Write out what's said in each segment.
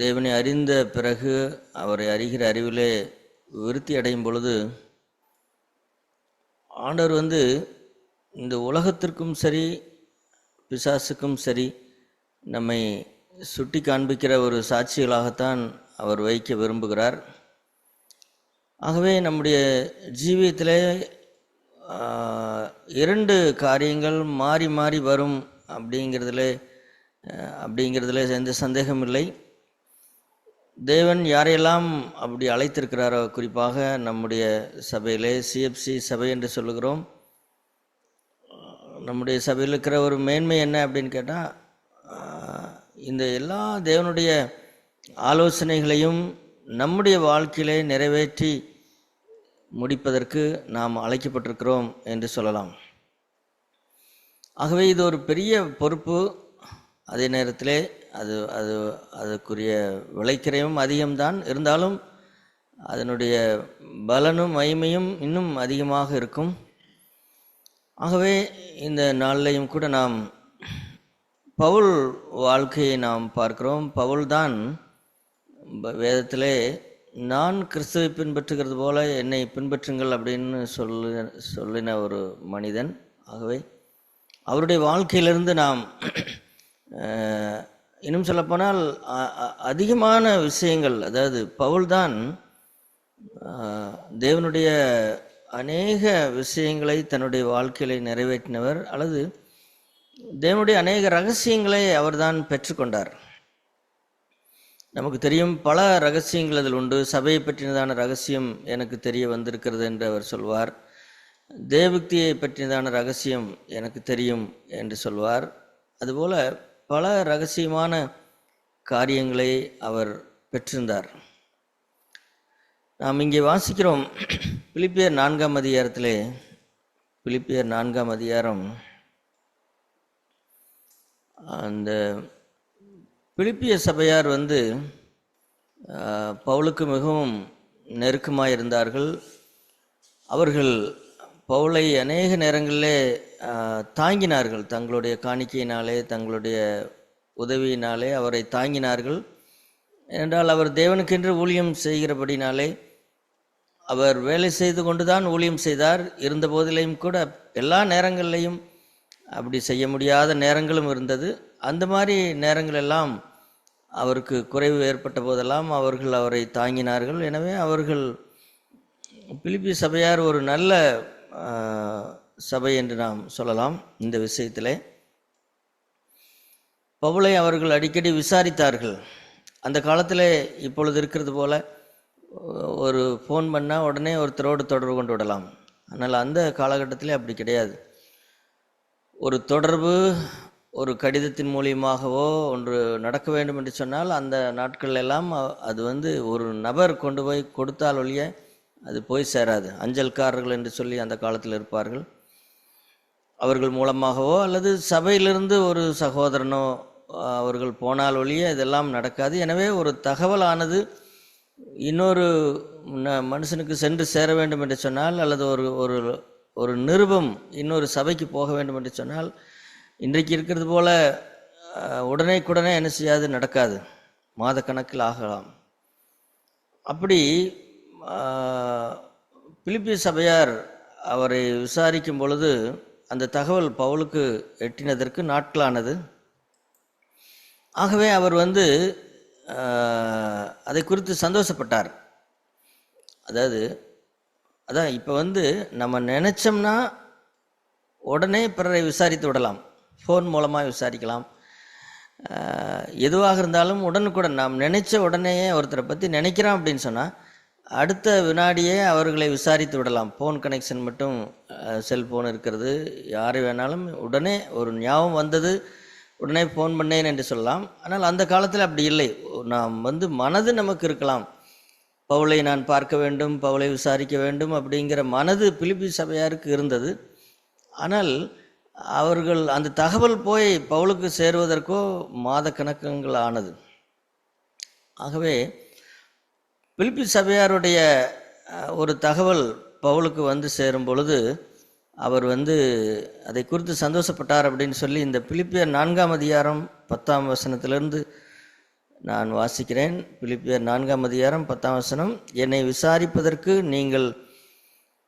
தேவனை அறிந்த பிறகு அவரை அறிகிற அறிவிலே விருத்தி அடையும் பொழுது ஆண்டவர் இந்த உலகத்திற்கும் சரி பிசாசுக்கும் சரி நம்மை சுட்டி காண்பிக்கிற ஒரு சாட்சிகளாகத்தான் அவர் வைக்க விரும்புகிறார். ஆகவே நம்முடைய ஜீவியத்திலே இரண்டு காரியங்கள் மாறி மாறி வரும் அப்படிங்கிறதுல எந்த சந்தேகம் இல்லை. தேவன் யாரையெல்லாம் அப்படி அழைத்திருக்கிறாரோ, குறிப்பாக நம்முடைய சபையிலே சிஎஃப்சி சபை என்று சொல்லுகிறோம், நம்முடைய சபையில் இருக்கிற ஒரு மேன்மை என்ன அப்படின்னு கேட்டால், இந்த எல்லா தேவனுடைய ஆலோசனைகளையும் நம்முடைய வாழ்க்கையிலே நிறைவேற்றி முடிப்பதற்கு நாம் அழைக்கப்பட்டிருக்கிறோம் என்று சொல்லலாம். ஆகவே இது ஒரு பெரிய பொறுப்பு. அதே நேரத்திலே அதுக்குரிய விளைக்கிறையும் அதிகம்தான். இருந்தாலும் அதனுடைய பலனும் மகிமையும் இன்னும் அதிகமாக இருக்கும். ஆகவே இந்த நாளிலையும் கூட நாம் பவுல் வாழ்க்கையை நாம் பார்க்கிறோம். பவுல் தான் வேதத்திலே நான் கிறிஸ்துவை பின்பற்றுகிறது போல என்னை பின்பற்றுங்கள் அப்படின்னு சொல்லின ஒரு மனிதன். ஆகவே அவருடைய வாழ்க்கையிலிருந்து நாம் இன்னும் சொல்லப்போனால் அதிகமான விஷயங்கள், அதாவது பவுல் தான் தேவனுடைய அநேக விஷயங்களை தன்னுடைய வாழ்க்கையில நிறைவேற்றினவர், அல்லது தேவனுடைய அநேக ரகசியங்களை அவர்தான் பெற்றுக்கொண்டார். நமக்கு தெரியும், பல ரகசியங்கள் அதில் உண்டு. சபையை பற்றினதான ரகசியம் எனக்கு தெரிய வந்திருக்கிறது என்று அவர் சொல்வார். தேவபக்தியை பற்றினதான ரகசியம் எனக்கு தெரியும் என்று சொல்வார். அதுபோல பல ரகசியமான காரியங்களை அவர் பெற்றிருந்தார். நாம் இங்கே வாசிக்கிறோம், பிலிப்பியர் 4ஆம் அதிகாரத்திலே, பிலிப்பியர் 4ஆம் அதிகாரம், அந்த பிலிப்பிய சபையார் பவுலுக்கு மிகவும் நெருக்கமாக இருந்தார்கள். அவர்கள் பவுலை அநேக நேரங்களிலே தாங்கினார்கள். தங்களுடைய காணிக்கையினாலே, தங்களுடைய உதவியினாலே அவரை தாங்கினார்கள். என்றால் அவர் தேவனுக்கென்று ஊழியம் செய்கிறபடினாலே அவர் வேலை செய்து கொண்டுதான் ஊழியம் செய்தார். இருந்த போதிலையும் கூட எல்லா நேரங்களிலையும் அப்படி செய்ய முடியாத நேரங்களும் இருந்தது. அந்த மாதிரி நேரங்களெல்லாம் அவருக்கு குறைவு ஏற்பட்ட போதெல்லாம் அவர்கள் அவரை தாங்கினார்கள். எனவே அவர்கள் பிலிப்பி சபையார் ஒரு நல்ல சபை என்று நாம் சொல்லலாம். இந்த விஷயத்திலே பவுலை அவர்கள் அடிக்கடி விசாரித்தார்கள். அந்த காலத்தில் இப்பொழுது இருக்கிறது போல ஒரு ஃபோன் பண்ணால் உடனே ஒருத்தரோடு தொடர்பு கொண்டு விடலாம். ஆனால் அந்த காலகட்டத்தில் அப்படி கிடையாது. ஒரு தொடர்பு ஒரு கடிதத்தின் மூலியமாகவோ ஒன்று நடக்க வேண்டும் என்று சொன்னால் அந்த நாட்கள் எல்லாம் அது ஒரு நபர் கொண்டு போய் கொடுத்தால் ஒழிய அது போய் சேராது. அஞ்சல்காரர்கள் என்று சொல்லி அந்த காலத்தில் இருப்பார்கள். அவர்கள் மூலமாகவோ அல்லது சபையிலிருந்து ஒரு சகோதரனோ அவர்கள் போனால் ஒழிய இதெல்லாம் நடக்காது. எனவே ஒரு தகவலானது இன்னொரு மனுஷனுக்கு சென்று சேர வேண்டும் என்று சொன்னால், அல்லது ஒரு ஒரு நிருபம் இன்னொரு சபைக்கு போக வேண்டும் என்று சொன்னால், இன்றைக்கு இருக்கிறது போல உடனேக்குடனே என்ன செய்யாது, நடக்காது. மாத கணக்கில் ஆகலாம். அப்படி பிலிப்பி சபையார் அவரை விசாரிக்கும் பொழுது அந்த தகவல் பவுலுக்கு எட்டினதற்கு நாட்களானது. ஆகவே அவர் அதை குறித்து சந்தோஷப்பட்டார். அதான் இப்போ நம்ம நினச்சோம்னா உடனே பிறரை விசாரித்து விடலாம். ஃபோன் மூலமாக விசாரிக்கலாம். எதுவாக இருந்தாலும் உடனுக்குடன் நாம் நினைச்ச உடனேயே ஒருத்தரை பற்றி நினைக்கிறோம் அப்படின்னு சொன்னால் அடுத்த வினாடியே அவர்களை விசாரித்து விடலாம். ஃபோன் கனெக்ஷன் மட்டும் செல்ஃபோன் இருக்கிறது. யார் வேணாலும் உடனே ஒரு ஞாபகம் வந்தது உடனே ஃபோன் பண்ணேன் என்று சொல்லலாம். ஆனால் அந்த காலத்தில் அப்படி இல்லை. நாம் மனது நமக்கு இருக்கலாம், பவுலை நான் பார்க்க வேண்டும், பவுலை விசாரிக்க வேண்டும் அப்படிங்கிற மனது பிலிப்பி சபையாருக்கு இருந்தது. ஆனால் அவர்கள் அந்த தகவல் போய் பவுலுக்கு சேருவதற்கோ மாத கணக்குகள் ஆனது. ஆகவே பிலிப்பி சபையாருடைய ஒரு தகவல் பவுலுக்கு சேரும் பொழுது அவர் அதை குறித்து சந்தோஷப்பட்டார் அப்படின்னு சொல்லி இந்த பிலிப்பியர் 4ஆம் அதிகாரம் 10ஆம் வசனத்திலிருந்து நான் வாசிக்கிறேன். பிலிப்பியர் 4:10, என்னை விசாரிப்பதற்கு நீங்கள்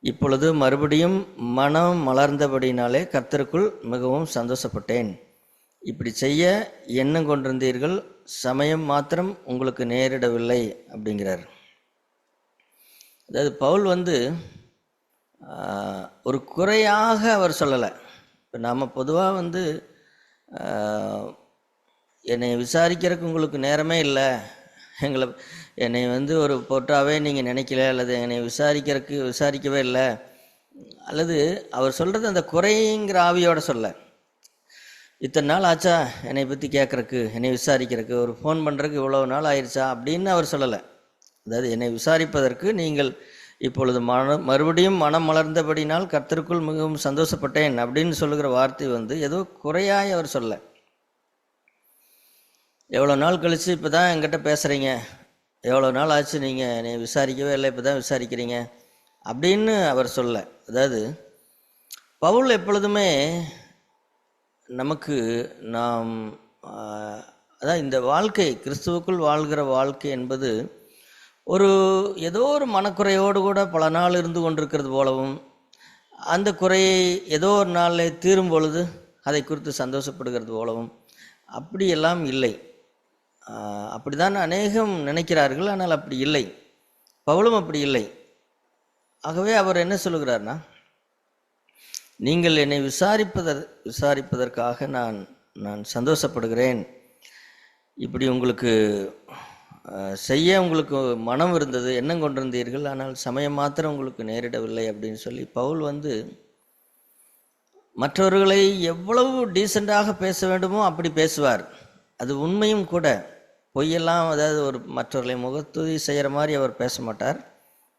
இப்பொழுது மறுபடியும் மனம் மலர்ந்தபடினாலே கர்த்தருக்குள் மிகவும் சந்தோஷப்பட்டேன். இப்படி செய்ய எண்ணம் கொண்டிருந்தீர்கள், சமயம் மாத்திரம் உங்களுக்கு நேரிடவில்லை அப்படிங்கிறார். அதாவது பவுல் ஒரு குறையாக அவர் சொல்லலை. இப்போ நாம் பொதுவாக என்னை விசாரிக்கிறதுக்கு உங்களுக்கு நேரமே இல்லை, என்னை ஒரு பொருட்டாவே நீங்கள் நினைக்கல, அல்லது என்னை விசாரிக்கவே இல்லை, அல்லது அவர் சொல்கிறது அந்த குறைங்கிற ஆவியோட சொல்ல, இத்தனை நாள் ஆச்சா என்னை பற்றி கேட்குறக்கு, என்னை விசாரிக்கிறதுக்கு, ஒரு ஃபோன் பண்ணுறதுக்கு இவ்வளோ நாள் ஆயிடுச்சா அப்படின்னு அவர் சொல்லலை. அதாவது என்னை விசாரிப்பதற்கு நீங்கள் இப்பொழுது மறுபடியும் மனம் மலர்ந்தபடினால் கர்த்தருக்குள் மிகவும் சந்தோஷப்பட்டேன் அப்படின்னு சொல்லுகிற வார்த்தை ஏதோ குறையாய் அவர் சொல்ல. எவ்வளோ நாள் கழித்து இப்போ தான் என்கிட்ட பேசுகிறீங்க, எவ்வளோ நாள் ஆச்சு நீங்கள் என்னை விசாரிக்கவே இல்லை, இப்போ தான் விசாரிக்கிறீங்க அப்படின்னு அவர் சொல்ல. அதாவது பவுல் எப்பொழுதுமே நமக்கு அதான் இந்த வாழ்க்கை, கிறிஸ்துவுக்குள் வாழ்கிற வாழ்க்கை என்பது ஏதோ ஒரு மனக்குறையோடு கூட பல நாள் இருந்து கொண்டிருக்கிறது போலவும், அந்த குறையை ஏதோ ஒரு நாளில் தீரும் பொழுது அதை குறித்து சந்தோஷப்படுகிறது போலவும் அப்படியெல்லாம் இல்லை. அப்படிதான் அநேகம் நினைக்கிறார்கள். ஆனால் அப்படி இல்லை, பவுலும் அப்படி இல்லை. ஆகவே அவர் என்ன சொல்லுகிறார்னா, நீங்கள் என்னை விசாரிப்பதற்காக நான் சந்தோஷப்படுகிறேன். இப்படி உங்களுக்கு செய்ய உங்களுக்கு மனம் இருந்தது, எண்ணம் கொண்டிருந்தீர்கள், ஆனால் சமயம் மாத்திரம் உங்களுக்கு நேரிடவில்லை அப்படின்னு சொல்லி பவுல் மற்றவர்களை எவ்வளவு டீசெண்டாக பேச வேண்டுமோ அப்படி பேசுவார். அது உண்மையும் கூட. பொய்யெல்லாம், அதாவது மற்றவர்களை முகத்துதி செய்கிற மாதிரி அவர் பேச மாட்டார்,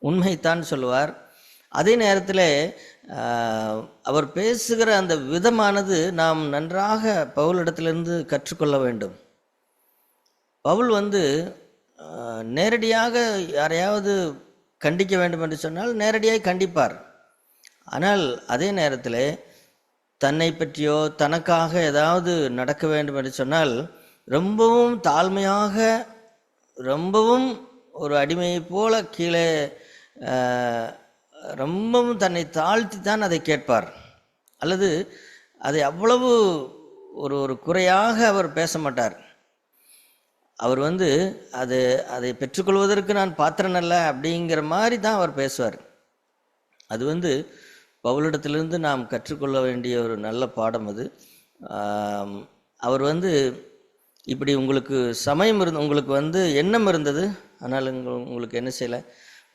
உண்மைத்தான் சொல்லுவார். அதே நேரத்தில் அவர் பேசுகிற அந்த விதமானது நாம் நன்றாக பவுலிடத்திலிருந்து கற்றுக்கொள்ள வேண்டும். பவுல் நேரடியாக யாரையாவது கண்டிக்க வேண்டும் என்று சொன்னால் நேரடியாக கண்டிப்பார். ஆனால் அதே நேரத்தில் தன்னை பற்றியோ தனக்காக ஏதாவது நடக்க வேண்டும் என்று சொன்னால் ரொம்பவும் தாழ்மையாக, ரொம்பவும் ஒரு அடிமையை போல கீழே ரொம்பவும் தன்னை தாழ்த்தி தான் அதை கேட்பார். அல்லது அதை அவ்வளவு ஒரு குறையாக அவர் பேச மாட்டார். அவர் அதை பெற்றுக்கொள்வதற்கு நான் பாத்திரன் அல்ல அப்படிங்கிற மாதிரி தான் அவர் பேசுவார். அது பவுலிடத்திலிருந்து நாம் கற்றுக்கொள்ள வேண்டிய ஒரு நல்ல பாடம் அது. அவர் இப்படி உங்களுக்கு சமயம் உங்களுக்கு எண்ணம் இருந்தது, ஆனால் உங்களுக்கு என்ன செய்யலை,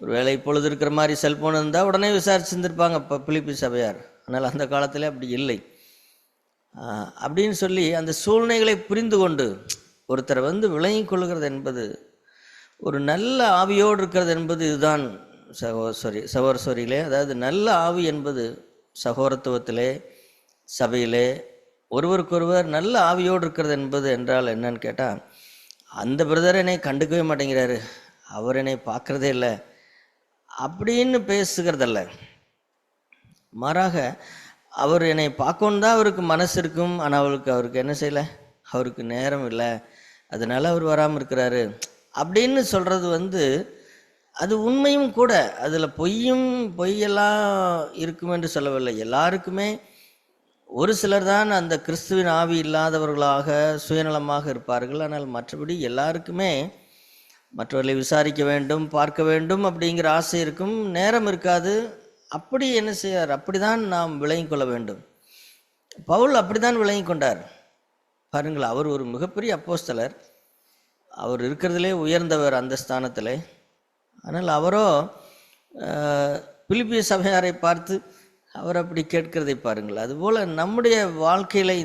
ஒரு வேளை இப்பொழுது இருக்கிற மாதிரி செல்ஃபோன் இருந்தால் உடனே விசாரிச்சுருந்துருப்பாங்க பிலிப்பி சபையார். ஆனால் அந்த காலத்தில் அப்படி இல்லை அப்படின்னு சொல்லி அந்த சூழ்நிலைகளை புரிந்து கொண்டு ஒருத்தரை விளங்கி கொள்ளுகிறது என்பது, ஒரு நல்ல ஆவியோடு இருக்கிறது என்பது இதுதான் சகோதரிகளே. அதாவது நல்ல ஆவி என்பது சகோதரத்துவத்திலே, சபையிலே ஒருவருக்கொருவர் நல்ல ஆவியோடு இருக்கிறது என்பது என்றால் என்னன்னு கேட்டால், அந்த பிரதர் என்னை கண்டுக்கவே மாட்டேங்கிறாரு, அவர் என்னை பார்க்குறதே இல்லை அப்படின்னு பேசுகிறதல்ல. மாறாக அவர் என்னை பார்க்கணும் தான் அவருக்கு மனசு இருக்கும், ஆனால் அவருக்கு என்ன செய்யலை, அவருக்கு நேரம் இல்லை, அதனால அவர் வராமல் இருக்கிறாரு அப்படின்னு சொல்கிறது அது உண்மையும் கூட. அதில் பொய்யெல்லாம் இருக்கும் என்று சொல்லவில்லை. எல்லாருக்குமே ஒரு சிலர் தான் அந்த கிறிஸ்துவின் ஆவி இல்லாதவர்களாக சுயநலமாக இருப்பார்கள். ஆனால் மற்றபடி எல்லாருக்குமே மற்றவர்களை விசாரிக்க வேண்டும், பார்க்க வேண்டும் அப்படிங்கிற ஆசை இருக்கும், நேரம் இருக்காது. அப்படி என்ன செய்யார், அப்படிதான் நாம் விளங்கி கொள்ள வேண்டும். பவுல் அப்படிதான் விளங்கி கொண்டார். பாருங்கள், அவர் ஒரு மிகப்பெரிய அப்போஸ்தலர், அவர் இருக்கிறதுலே உயர்ந்தவர் அந்த ஸ்தானத்தில். ஆனால் அவரோ பிலிப்பிய சபையாரை பார்த்து அவர் அப்படி கேட்கிறதை பாருங்கள். அதுபோல் நம்முடைய வாழ்க்கையில்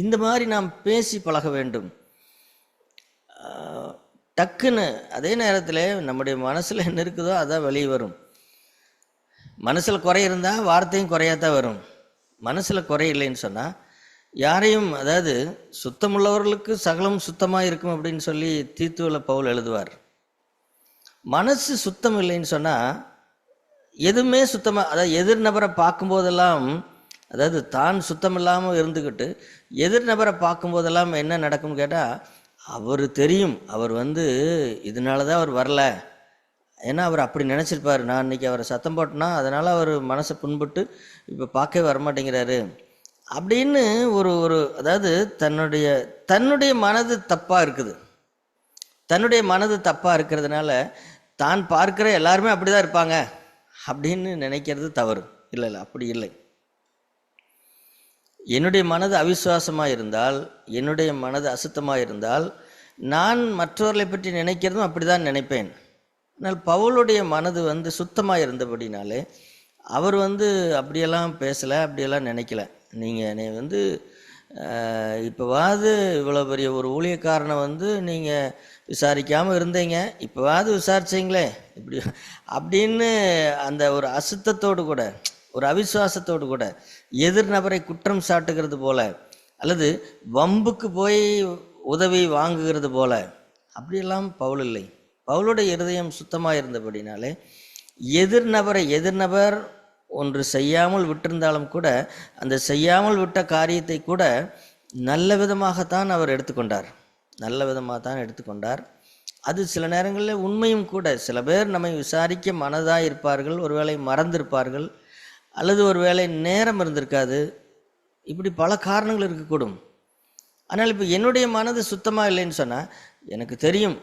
இந்த மாதிரி நாம் பேசி பழக வேண்டும். டக்குன்னு அதே நேரத்தில் நம்முடைய மனசில் என்ன இருக்குதோ அதான் வெளியே வரும். மனசில் குறை இருந்தால் வார்த்தையும் குறையாதான் வரும். மனசில் குறை இல்லைன்னு சொன்னால் யாரையும், அதாவது சுத்தமுள்ளவர்களுக்கு சகலம் சுத்தமாக இருக்கும் அப்படின்னு சொல்லி தீத்துவில் பவுல் எழுதுவார். மனசு சுத்தம் இல்லைன்னு சொன்னால் எதுவுமே சுத்தமாக, அதாவது எதிர் நபரை பார்க்கும்போதெல்லாம், அதாவது தான் சுத்தம் இல்லாமல் இருந்துக்கிட்டு எதிர் நபரை பார்க்கும்போதெல்லாம் என்ன நடக்கும்னு கேட்டால் அவர் தெரியும், அவர் இதனால தான் அவர் வரல. ஏன்னா அவர் அப்படி நினச்சிருப்பார், நான் இன்னைக்கு அவரை சத்தம் போட்டேன்னா அதனால் அவர் மனசை புண்பட்டு இப்போ பார்க்கவே வரமாட்டேங்கிறாரு அப்படின்னு ஒரு ஒரு அதாவது தன்னுடைய தன்னுடைய மனது தப்பாக இருக்குது. தன்னுடைய மனது தப்பாக இருக்கிறதுனால தான் பார்க்குற எல்லாருமே அப்படி தான் இருப்பாங்க அப்படின்னு நினைக்கிறது தவறு. இல்லை இல்லை, அப்படி இல்லை. என்னுடைய மனது அவிசுவாசமாக இருந்தால், என்னுடைய மனது அசுத்தமாக இருந்தால், நான் மற்றவர்களை பற்றி நினைக்கிறதும் அப்படி தான் நினைப்பேன். ஆனால் பவுலுடைய மனது சுத்தமாக இருந்தபடினாலே அவர் அப்படியெல்லாம் பேசலை, அப்படியெல்லாம் நினைக்கல. நீங்கள் என்னை இப்போவாது இவ்வளோ பெரிய ஒரு ஊழியக்காரனை நீங்கள் விசாரிக்காமல் இருந்தீங்க, இப்போவாது விசாரிச்சிங்களே இப்படி அப்படின்னு அந்த ஒரு அசுத்தத்தோடு கூட, ஒரு அவிசுவாசத்தோடு கூட எதிர் நபரை குற்றம் சாட்டுகிறது போல, அல்லது வம்புக்கு போய் உதவி வாங்குகிறது போல அப்படியெல்லாம் பவுல் இல்லை. பவுலுடைய இருதயம் சுத்தமாக இருந்தபடினாலே எதிர்நபர் ஒன்று செய்யாமல் விட்டிருந்தாலும் கூட அந்த செய்யாமல் விட்ட காரியத்தை கூட நல்ல விதமாகத்தான் அவர் எடுத்துக்கொண்டார். நல்ல விதமாக தான் எடுத்துக்கொண்டார். அது சில நேரங்களில் உண்மையும் கூட. சில பேர் நம்மை விசாரிக்க மனதாக இருப்பார்கள், ஒருவேளை மறந்திருப்பார்கள், அல்லது ஒருவேளை நேரம் இருந்திருக்காது, இப்படி பல காரணங்கள் இருக்கக்கூடும். ஆனால் இப்போ என்னுடைய மனது சுத்தமாக இல்லைன்னு சொன்னால் எனக்கு தெரியும்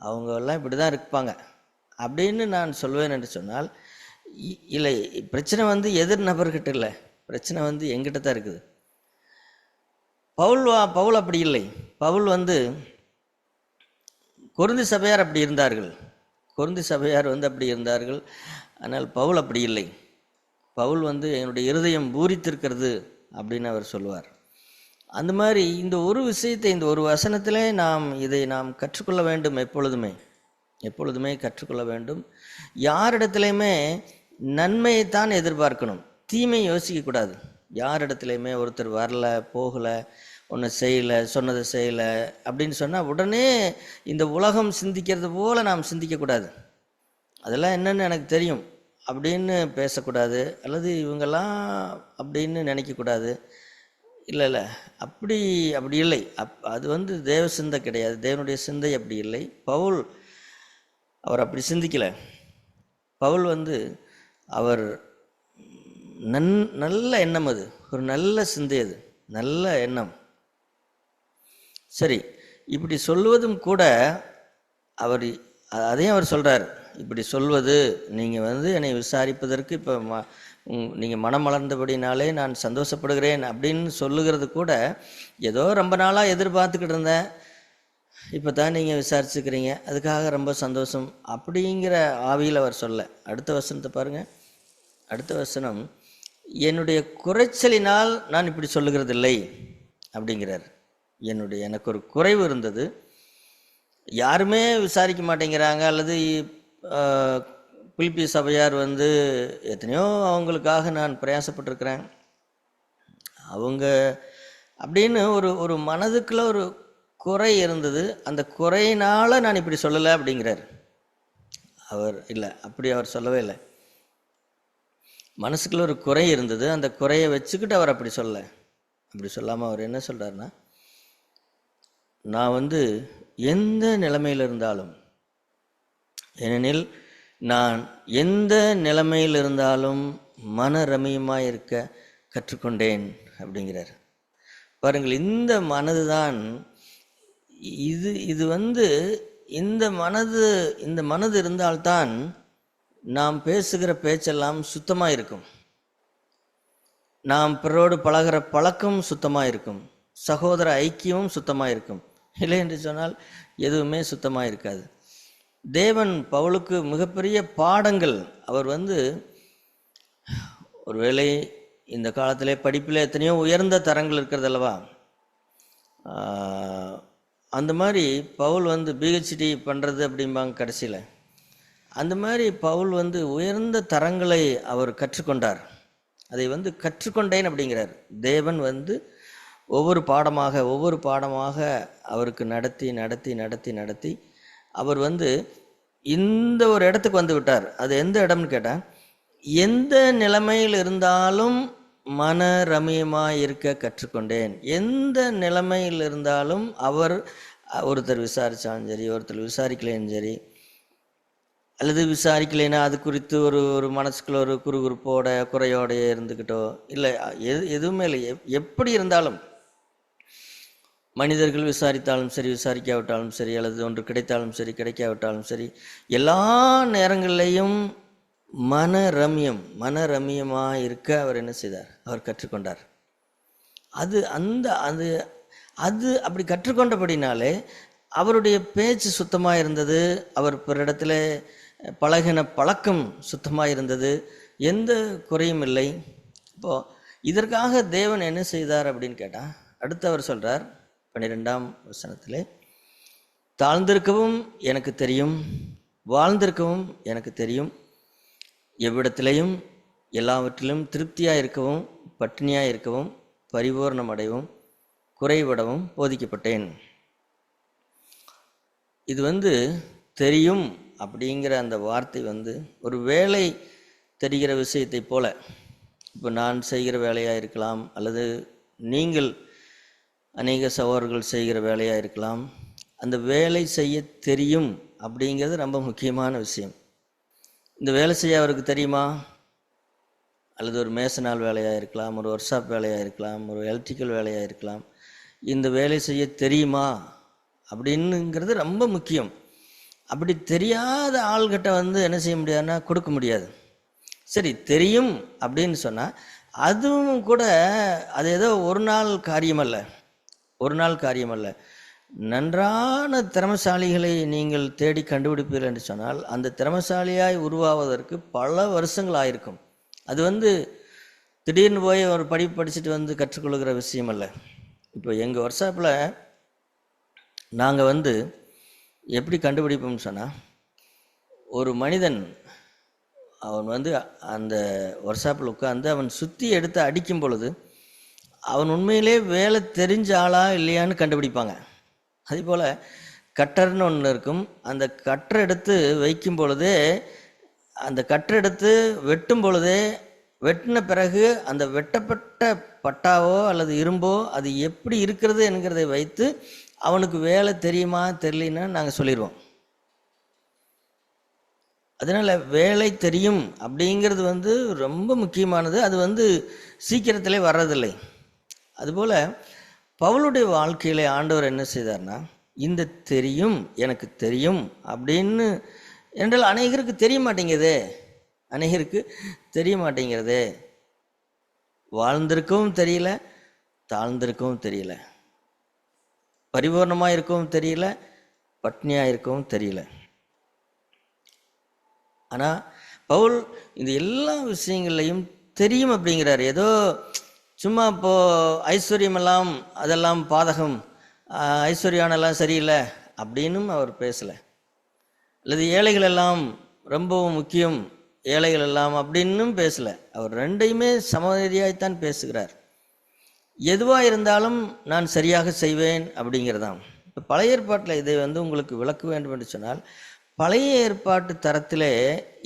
அவங்க எல்லாம் இப்படி தான் இருப்பாங்க அப்படின்னு நான் சொல்வேன் என்று சொன்னால், இல்லை, பிரச்சனை எதிர் நபர்கிட்ட இல்லை, பிரச்சனை எங்கிட்ட தான் இருக்குது. பவுல் அப்படி இல்லை. பவுல் கொரிந்தி சபையார் அப்படி இருந்தார்கள். கொரிந்தி சபையார் அப்படி இருந்தார்கள். ஆனால் பவுல் அப்படி இல்லை. பவுல் என்னுடைய இருதயம் பூரித்திருக்கிறது அப்படின்னு அவர் சொல்லுவார். அந்த மாதிரி இந்த ஒரு விஷயத்தை, இந்த ஒரு வசனத்திலே இதை நாம் கற்றுக்கொள்ள வேண்டும். எப்பொழுதுமே கற்றுக்கொள்ள வேண்டும். யாரிடத்துலையுமே நன்மையைத்தான் எதிர்பார்க்கணும், தீமை யோசிக்கக்கூடாது. யாரிடத்துலையுமே ஒருத்தர் வரல, போகலை, ஒன்று செய்யலை, சொன்னதை செய்யலை அப்படின்னு சொன்னால் உடனே இந்த உலகம் சிந்திக்கிறது போல் நாம் சிந்திக்கக்கூடாது. அதெல்லாம் என்னென்னு எனக்கு தெரியும் அப்படின்னு பேசக்கூடாது, அல்லது இவங்கெல்லாம் அப்படின்னு நினைக்கக்கூடாது. இல்லை, அப்படி இல்லை. அது தேவ சிந்தை கிடையாது, தேவனுடைய சிந்தை அப்படி இல்லை. பவுல் அவர் அப்படி சிந்திக்கலை. பவுல் அவர் நல்ல எண்ணம், அது ஒரு நல்ல சிந்தை, அது நல்ல எண்ணம். சரி, இப்படி சொல்வதும் கூட அவர் அதையும் அவர் சொல்கிறார். இப்படி சொல்வது, நீங்கள் என்னை விசாரிப்பதற்கு இப்போ நீங்கள் மனம் மலர்ந்தபடினாலே நான் சந்தோஷப்படுகிறேன் அப்படின்னு சொல்லுகிறது கூட ஏதோ ரொம்ப நாளாக எதிர்பார்த்துக்கிட்டு இருந்தேன், இப்போ தான் நீங்கள் விசாரிச்சுக்கிறீங்க, அதுக்காக ரொம்ப சந்தோஷம் அப்படிங்கிற ஆவியில் அவர் சொல்ல. அடுத்த வசனத்தை பாருங்கள். அடுத்த வசனம், என்னுடைய குறைச்சலினால் நான் இப்படி சொல்லுகிறதில்லை அப்படிங்கிறார். எனக்கு ஒரு குறைவு இருந்தது, யாருமே விசாரிக்க மாட்டேங்கிறாங்க, அல்லது பிலிப்பி சபையார் எத்தனையோ அவங்களுக்காக நான் பிரயாசப்பட்டிருக்கிறேன், அவங்க அப்படின்னு ஒரு மனதுக்குள்ள ஒரு குறை இருந்தது, அந்த குறையினால் நான் இப்படி சொல்லலை அப்படிங்கிறார். அவர் இல்லை, அப்படி அவர் சொல்லவே இல்லை. மனசுக்குள்ள ஒரு குறை இருந்தது, அந்த குறையை வச்சுக்கிட்டு அவர் அப்படி சொல்லலை. அப்படி சொல்லாமல் அவர் என்ன சொல்கிறாருன்னா, நான் எந்த நிலைமையில் இருந்தாலும், ஏனெனில் நான் எந்த நிலைமையில் இருந்தாலும் மன ரம்மியமாக இருக்க கற்றுக்கொண்டேன் அப்படிங்கிறார். பாருங்கள், இந்த மனது தான் இது இந்த மனது இருந்தால்தான் நாம் பேசுகிற பேச்செல்லாம் சுத்தமாக இருக்கும், நாம் பிறரோடு பழகிற பழக்கம் சுத்தமாக இருக்கும், சகோதர ஐக்கியமும் சுத்தமாக இருக்கும். இல்லை என்று சொன்னால் எதுவுமே சுத்தமாக இருக்காது. தேவன் பவுலுக்கு மிகப்பெரிய பாடங்கள், அவர் ஒருவேளை இந்த காலத்திலே படிப்பில் எத்தனையோ உயர்ந்த தரங்கள் இருக்கிறது அல்லவா, அந்த மாதிரி பவுல் பிஹெச்டி பண்ணுறது அப்படிம்பாங்க கடைசியில், அந்த மாதிரி பவுல் உயர்ந்த தரங்களை அவர் கற்றுக்கொண்டார். அதை கற்றுக்கொண்டேன் அப்படிங்கிறார். தேவன் ஒவ்வொரு பாடமாக அவருக்கு நடத்தி அவர் இந்த ஒரு இடத்துக்கு விட்டார். அது எந்த இடம்னு கேட்டால், எந்த நிலைமையில் இருந்தாலும் மன ரம்மியமாக இருக்க கற்றுக்கொண்டேன். எந்த நிலைமையில் இருந்தாலும் அவர் ஒருத்தர் விசாரித்தாலும் சரி, ஒருத்தர் விசாரிக்கலையும் சரி, அல்லது விசாரிக்கலைன்னா அது குறித்து ஒரு ஒரு மனசுக்குள்ள ஒரு குறுகுறுப்போட குறையோடையே இருந்துக்கிட்டோ, இல்லை எதுவுமே இல்லை. எப்படி இருந்தாலும் மனிதர்கள் விசாரித்தாலும் சரி, விசாரிக்காவிட்டாலும் சரி, அல்லது ஒன்று கிடைத்தாலும் சரி, கிடைக்காவிட்டாலும் சரி, எல்லா நேரங்களிலையும் மனரமியமாக இருக்க அவர் என்ன செய்தார்? அவர் கற்றுக்கொண்டார். அது அந்த அது அது அப்படி கற்றுக்கொண்டபடினாலே அவருடைய பேச்சு சுத்தமாக இருந்தது, அவர் பிறரிடத்தில் பழகின பழக்கம் சுத்தமாக இருந்தது, எந்த குறையும் இல்லை. இப்போது இதற்காக தேவன் என்ன செய்தார் அப்படின்னு கேட்டால், அடுத்து அவர் சொல்கிறார் 12ஆம் வசனத்திலே, தாழ்ந்திருக்கவும் எனக்கு தெரியும், வாழ்ந்திருக்கவும் எனக்கு தெரியும், எவ்விடத்திலையும் எல்லாவற்றிலும் திருப்தியாக இருக்கவும், பட்டினியாக இருக்கவும், பரிபூர்ணம் அடையவும், குறைவிடவும் போதிக்கப்பட்டேன். இது தெரியும் அப்படிங்கிற அந்த வார்த்தை ஒரு வேலை தெரிகிற விஷயத்தை போல, இப்போ நான் செய்கிற வேலையாக இருக்கலாம், அல்லது நீங்கள் அநேக சகோதரர்கள் செய்கிற வேலையாக இருக்கலாம். அந்த வேலை செய்ய தெரியும் அப்படிங்கிறது ரொம்ப முக்கியமான விஷயம். இந்த வேலை செய்ய அவருக்கு தெரியுமா? அல்லது ஒரு மேசனால் வேலையாக இருக்கலாம், ஒரு ஒர்க் ஷாப் வேலையாக இருக்கலாம், ஒரு எலக்ட்ரிக்கல் வேலையாக இருக்கலாம். இந்த வேலை செய்ய தெரியுமா அப்படின்னுங்கிறது ரொம்ப முக்கியம். அப்படி தெரியாத ஆள்கிட்ட என்ன செய்ய முடியாதுன்னா கொடுக்க முடியாது. சரி, தெரியும் அப்படின்னு சொன்னால் அதுவும் கூட அது ஏதோ ஒரு நாள் காரியமல்ல. நன்றான திறமசாலிகளை நீங்கள் தேடி கண்டுபிடிப்பீர்கள் என்று சொன்னால் அந்த திறமசாலியாய் உருவாவதற்கு பல வருஷங்கள் ஆயிருக்கும். அது திடீர்னு போய் ஒரு படிப்பு படிச்சுட்டு கற்றுக்கொள்கிற விஷயம் அல்ல. இப்போ எங்கள் ஒர்க் ஷாப்பில் நாங்கள் எப்படி கண்டுபிடிப்போம்னு சொன்னால், ஒரு மனிதன் அவன் அந்த ஒர்க் ஷாப்பில் உட்காந்து அவன் சுற்றி எடுத்து அடிக்கும் பொழுது அவன் உண்மையிலே வேலை தெரிஞ்ச ஆளா இல்லையான்னு கண்டுபிடிப்பாங்க. அதே போல் கட்டர்னு ஒன்று இருக்கும். அந்த கட்டரை எடுத்து வைக்கும் பொழுதே, அந்த கட்டரை எடுத்து வெட்டும் பொழுதே, வெட்டின பிறகு அந்த வெட்டப்பட்ட பட்டாவோ அல்லது இரும்போ அது எப்படி இருக்கிறது என்கிறதை வைத்து அவனுக்கு வேலை தெரியுமா தெரியலன்னா நாங்கள் சொல்லிடுவோம். அதனால் வேலை தெரியும் அப்படிங்கிறது ரொம்ப முக்கியமானது. அது சீக்கிரத்திலே வர்றதில்லை. அதுபோல் பவுலுடைய வாழ்க்கையில் ஆண்டவர் என்ன செய்தார்னா, இந்த தெரியும் எனக்கு தெரியும் அப்படின்னு என்றால் அநேகருக்கு தெரிய மாட்டேங்கிறதே. வாழ்ந்திருக்கவும் தெரியல, தாழ்ந்திருக்கவும் தெரியல, பரிபூர்ணமாக இருக்கவும் தெரியல, பட்னியாக இருக்கவும் தெரியல. ஆனால் பவுல் இந்த எல்லா விஷயங்கள்லையும் தெரியும் அப்படிங்கிறார். ஏதோ சும்மா இப்போது ஐஸ்வர்யமெல்லாம் அதெல்லாம் பாதகம், ஐஸ்வர்யானெல்லாம் சரியில்லை அப்படின்னும் அவர் பேசலை. அல்லது ஏழைகள் எல்லாம் ரொம்பவும் முக்கியம், ஏழைகள் எல்லாம் அப்படின்னும் பேசலை. அவர் ரெண்டையுமே சமநிலையாய்த்தான் பேசுகிறார். எதுவாக இருந்தாலும் நான் சரியாக செய்வேன் அப்படிங்கிறதான். இப்போ பழைய ஏற்பாட்டில் இதை உங்களுக்கு விளக்க வேண்டும் என்று சொன்னால், பழைய ஏற்பாட்டு தரத்திலே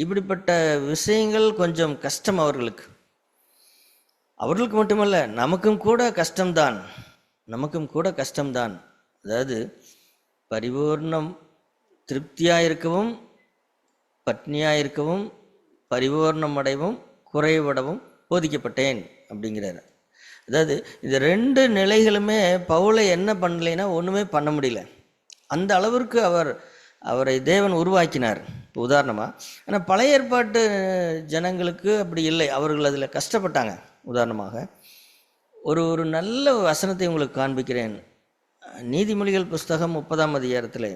இப்படிப்பட்ட விஷயங்கள் கொஞ்சம் கஷ்டம் அவர்களுக்கு மட்டுமல்ல, நமக்கும் கூட கஷ்டம்தான். அதாவது பரிபூர்ணம் திருப்தியாக இருக்கவும், பட்னியாக இருக்கவும், பரிபூர்ணம் அடையவும், குறைவிடவும் போதிக்கப்பட்டேன் அப்படிங்கிறார். அதாவது இந்த ரெண்டு நிலைகளுமே பவுலை என்ன பண்ணலைன்னா ஒன்றுமே பண்ண முடியல. அந்த அளவிற்கு அவரை தேவன் உருவாக்கினார். இப்போ உதாரணமாக, ஆனால் பழைய ஏற்பாட்டு ஜனங்களுக்கு அப்படி இல்லை, அவர்கள் அதில் கஷ்டப்பட்டாங்க. உதாரணமாக ஒரு நல்ல வசனத்தை உங்களுக்கு காண்பிக்கிறேன். நீதிமொழிகள் புஸ்தகம் 30ஆம் அதிகாரத்தில்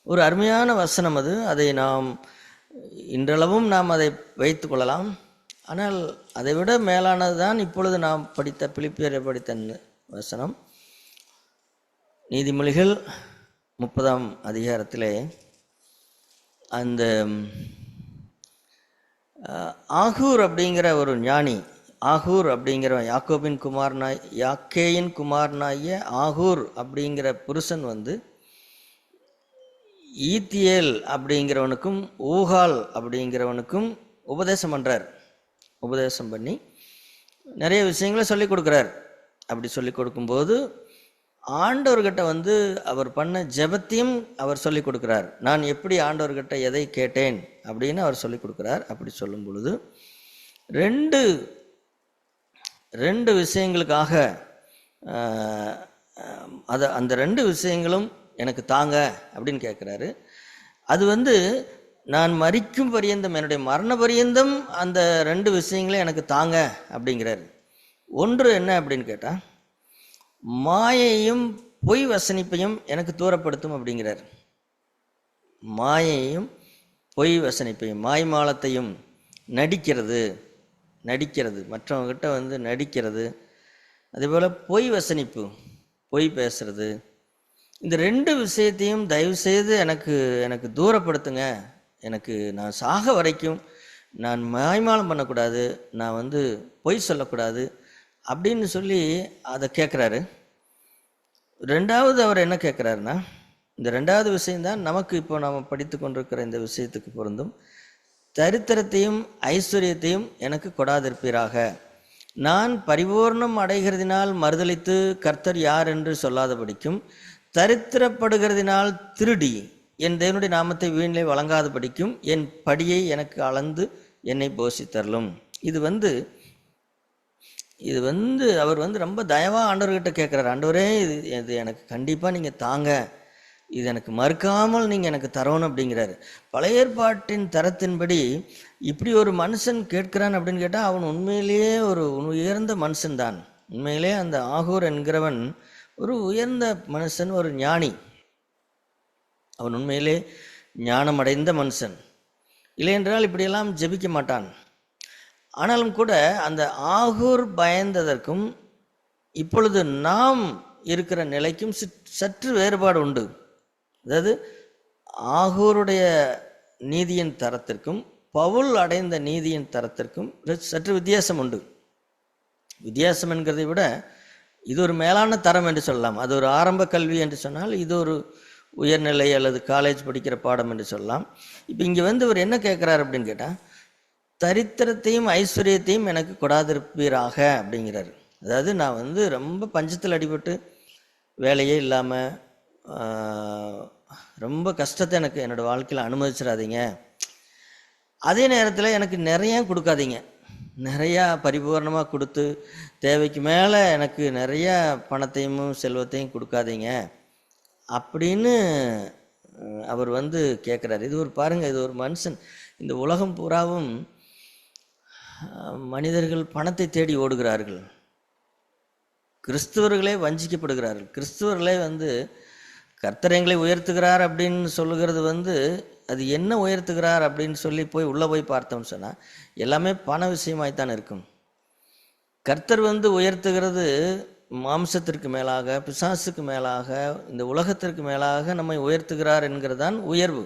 ஒரு அருமையான வசனம். அதை நாம் இன்றளவும் நாம் அதை வைத்து கொள்ளலாம். ஆனால் அதை விட மேலானது தான் இப்பொழுது நாம் படித்த பிலிப்பியரை படித்த வசனம். நீதிமொழிகள் 30ஆம் அதிகாரத்திலே அந்த ஆகூர் அப்படிங்கிற ஒரு ஞானி, ஆகூர் அப்படிங்கிற யாக்கேயின் குமாரனாகிய ஆகூர் அப்படிங்கிற புருஷன் ஈத்தியேல் அப்படிங்கிறவனுக்கும் ஊகால் அப்படிங்கிறவனுக்கும் உபதேசம் பண்ணி நிறைய விஷயங்களை சொல்லிக் கொடுக்குறார். அப்படி சொல்லிக் கொடுக்கும்போது ஆண்டவர்கிட்ட வந்து அவர் பண்ண ஜெபத்தையும் அவர் சொல்லி கொடுக்குறார். நான் எப்படி ஆண்டவர்கிட்ட எதை கேட்டேன் அப்படின்னு அவர் சொல்லி கொடுக்குறார். அப்படி சொல்லும் பொழுது ரெண்டு ரெண்டு விஷயங்களுக்காக அந்த ரெண்டு விஷயங்களும் எனக்கு தாங்க அப்படின்னு கேட்குறாரு. அது வந்து நான் மரிக்கும் பரியந்தம், என்னுடைய மரண பரியந்தம் அந்த ரெண்டு விஷயங்களும் எனக்கு தாங்க அப்படிங்கிறாரு. ஒன்று என்ன அப்படின்னு கேட்டால், மாயையும் பொய் வசனிப்பையும் எனக்கு தூரப்படுத்தும் அப்படிங்கிறார். மாயையும் பொய் வசனிப்பையும், மாய்மாலத்தையும், நடிக்கிறது மற்றவங்ககிட்ட வந்து நடிக்கிறது, அதேபோல் பொய் வசனிப்பு, பொய் பேசுறது, இந்த ரெண்டு விஷயத்தையும் தயவு செய்து எனக்கு தூரப்படுத்துங்க. நான் சாக வரைக்கும் நான் மாய்மாலம் பண்ணக்கூடாது, நான் வந்து பொய் சொல்லக்கூடாது அப்படின்னு சொல்லி அதை கேட்குறாரு. ரெண்டாவது அவர் என்ன கேட்குறாருன்னா, இந்த ரெண்டாவது விஷயம்தான் நமக்கு இப்போ நாம் படித்து கொண்டிருக்கிற இந்த விஷயத்துக்கு பொருந்தும். தரித்திரத்தையும் ஐஸ்வர்யத்தையும் எனக்கு கொடாதிருப்பீராக. நான் பரிபூர்ணம் அடைகிறதினால் மறுதலித்து கர்த்தர் யார் என்று சொல்லாதபடிக்கும், தரித்திரப்படுகிறதினால் திருடி என் தேவனுடைய நாமத்தை வீணிலே வழங்காதபடிக்கும் என் படியை எனக்கு அளந்து என்னை போஷித்தரலும். இது வந்து அவர் வந்து ரொம்ப தயவாக ஆண்டவர்கிட்ட கேட்குறாரு. ஆண்டவரே, இது எனக்கு கண்டிப்பாக நீங்கள் தாங்க, இது எனக்கு மறுக்காமல் நீங்கள் எனக்கு தரணும் அப்படிங்கிறாரு. பழைய ஏற்பாட்டின் தரத்தின்படி இப்படி ஒரு மனுஷன் கேட்கிறான் அப்படின்னு கேட்டால் அவன் உண்மையிலேயே ஒரு உயர்ந்த மனுஷன்தான். உண்மையிலே அந்த ஆகூர் என்கிறவன் ஒரு உயர்ந்த மனுஷன், ஒரு ஞானி. அவன் உண்மையிலே ஞானமடைந்த மனுஷன். இல்லையென்றால் இப்படியெல்லாம் ஜெபிக்க மாட்டான். ஆனாலும் கூட அந்த ஆகூர் பயந்ததற்கும் இப்பொழுது நாம் இருக்கிற நிலைக்கும் சற்று வேறுபாடு உண்டு. அதாவது ஆகூருடைய நீதியின் தரத்திற்கும் பவுல் அடைந்த நீதியின் தரத்திற்கும் சற்று வித்தியாசம் உண்டு. வித்தியாசம் என்கிறதை விட இது ஒரு மேலான தரம் என்று சொல்லலாம். அது ஒரு ஆரம்ப கல்வி என்று சொன்னால் இது ஒரு உயர்நிலை அல்லது காலேஜ் படிக்கிற பாடம் என்று சொல்லலாம். இப்போ இங்கே வந்து இவர் என்ன கேட்குறாரு அப்படின்னு கேட்டால், தரித்திரத்தையும் ஐஸ்வர்யத்தையும் எனக்கு கொடாதிருப்பீராக அப்படிங்கிறாரு. அதாவது நான் வந்து ரொம்ப பஞ்சத்தில் அடிபட்டு வேலையே இல்லாமல் ரொம்ப கஷ்டத்தை எனக்கு என்னோடய வாழ்க்கையில் அனுமதிச்சிடாதீங்க. அதே நேரத்தில் எனக்கு நிறையா கொடுக்காதீங்க, நிறையா பரிபூர்ணமாக கொடுத்து தேவைக்கு மேலே எனக்கு நிறையா பணத்தையும் செல்வத்தையும் கொடுக்காதீங்க அப்படின்னு அவர் வந்து கேட்குறாரு. இது ஒரு பாருங்கள், இது ஒரு மனுஷன். இந்த உலகம் பூராவும் மனிதர்கள் பணத்தை தேடி ஓடுகிறார்கள். கிறிஸ்துவர்களே வஞ்சிக்கப்படுகிறார்கள். கிறிஸ்துவர்களே வந்து கர்த்தர் எங்களை உயர்த்துகிறார் அப்படின்னு சொல்லுகிறது வந்து அது என்ன உயர்த்துகிறார் அப்படின்னு சொல்லி உள்ளே போய் பார்த்தோம்னு சொன்னால் எல்லாமே பண விஷயமாய்த்தான் இருக்கும். கர்த்தர் வந்து உயர்த்துகிறது மாம்சத்திற்கு மேலாக, பிசாசுக்கு மேலாக, இந்த உலகத்திற்கு மேலாக நம்மை உயர்த்துகிறார் என்கிறதான் உயர்வு.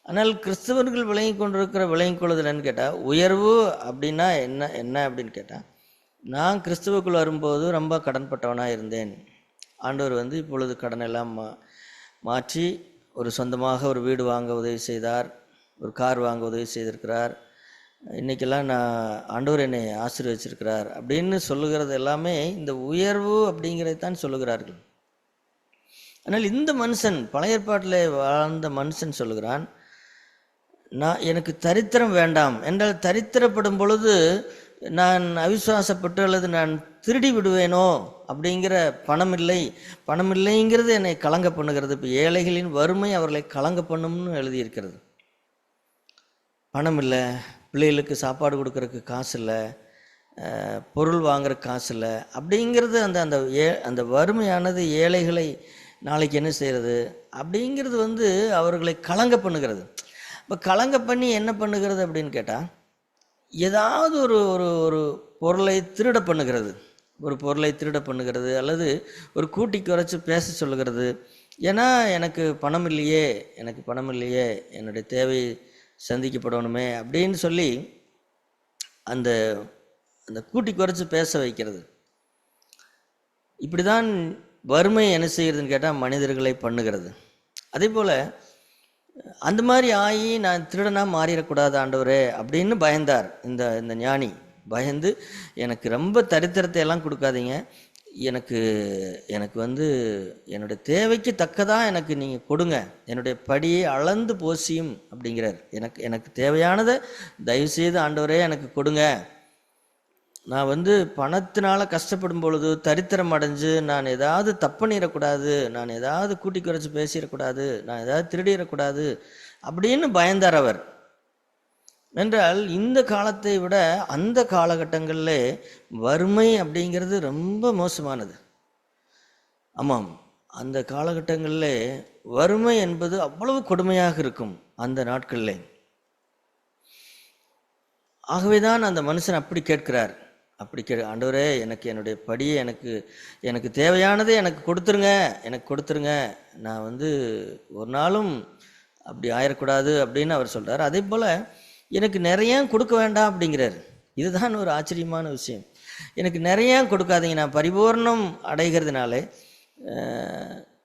ஆனால் கிறிஸ்தவர்கள் விளங்கி கொள்ளுதல்னு கேட்டால், உயர்வு அப்படின்னா என்ன அப்படின்னு கேட்டால், நான் கிறிஸ்துவுக்குள் வரும்போது ரொம்ப கடன்பட்டவனாக இருந்தேன். ஆண்டவர் வந்து இப்பொழுது கடனெல்லாம் மாற்றி ஒரு சொந்தமாக ஒரு வீடு வாங்க உதவி செய்தார், ஒரு கார் வாங்க உதவி செய்திருக்கிறார், இன்றைக்கெல்லாம் நான் ஆண்டவர் என்னை ஆசீர்வதிச்சிருக்கிறார் அப்படின்னு சொல்லுகிறது எல்லாமே இந்த உயர்வு அப்படிங்கிறதான் சொல்லுகிறார்கள். ஆனால் இந்த மனுஷன், பழைய ஏற்பாட்டில் வாழ்ந்த மனுஷன் சொல்லுகிறான், எனக்கு தரித்திரம் வேண்டாம் என்றால், தரித்திரப்படும் பொழுது நான் அவிசுவாசப்பட்டு அல்லது நான் திருடி விடுவேனோ அப்படிங்கிற பணமில்லைங்கிறது என்னை கலங்க பண்ணுகிறது. இப்போ ஏழைகளின் வறுமை அவர்களை கலங்க பண்ணும்னு எழுதியிருக்கிறது. பணம் இல்லை, பிள்ளைகளுக்கு சாப்பாடு கொடுக்கறதுக்கு காசு இல்லை, பொருள் வாங்குற காசு இல்லை அப்படிங்கிறது அந்த வறுமையானது ஏழைகளை நாளைக்கு என்ன செய்கிறது அப்படிங்கிறது வந்து அவர்களை கலங்க பண்ணுகிறது. இப்போ கலங்க பண்ணி என்ன பண்ணுகிறது அப்படின்னு கேட்டால், ஏதாவது ஒரு பொருளை திருட பண்ணுகிறது, அல்லது ஒரு கூட்டி குறைச்சி பேச சொல்லுகிறது. ஏன்னா எனக்கு பணம் இல்லையே, என்னுடைய தேவை சந்திக்கப்படணுமே அப்படின்னு சொல்லி அந்த கூட்டி குறைச்சி பேச வைக்கிறது. இப்படி தான் வறுமை என்ன செய்கிறதுன்னு கேட்டால் மனிதர்களை பண்ணுகிறது. அதே போல் அந்த மாதிரி ஆகி நான் திருடனா மாறிடக்கூடாது ஆண்டவரே அப்படின்னு பயந்தார் இந்த ஞானி. பயந்து எனக்கு ரொம்ப தரித்திரத்தை எல்லாம் கொடுக்காதீங்க, எனக்கு எனக்கு வந்து என்னுடைய தேவைக்கு தக்கதாக எனக்கு நீங்கள் கொடுங்க, என்னுடைய படியை அளந்து போசியும் அப்படிங்கிறார். எனக்கு எனக்கு தேவையானதை தயவுசெய்து ஆண்டவரே எனக்கு கொடுங்க. நான் வந்து பணத்தினால கஷ்டப்படும் பொழுது தரித்திரம் அடைஞ்சு நான் ஏதாவது தப்பு பண்ணிடக்கூடாது, நான் ஏதாவது கூட்டி குறைச்சி பேசிடக்கூடாது, நான் ஏதாவது திருடிடக்கூடாது அப்படின்னு பயந்தார் அவர். என்றால் இந்த காலத்தை விட அந்த காலகட்டங்களில் வறுமை அப்படிங்கிறது ரொம்ப மோசமானது. ஆமாம், அந்த காலகட்டங்களில் வறுமை என்பது அவ்வளவு கொடுமையாக இருக்கும் அந்த நாட்களில். ஆகவேதான் அந்த மனுஷன் அப்படி கேட்கிறார். அப்படி ஆண்டவரே எனக்கு என்னுடைய படியை எனக்கு எனக்கு தேவையானதை எனக்கு கொடுத்துருங்க, எனக்கு கொடுத்துருங்க, நான் வந்து ஒரு நாளும் அப்படி ஆயிடக்கூடாது அப்படின்னு அவர் சொல்கிறார். அதே போல் எனக்கு நிறைய கொடுக்க வேண்டாம் அப்படிங்கிறார். இதுதான் ஒரு ஆச்சரியமான விஷயம். எனக்கு நிறைய கொடுக்காதீங்க, நான் பரிபூர்ணம் அடைகிறதுனாலே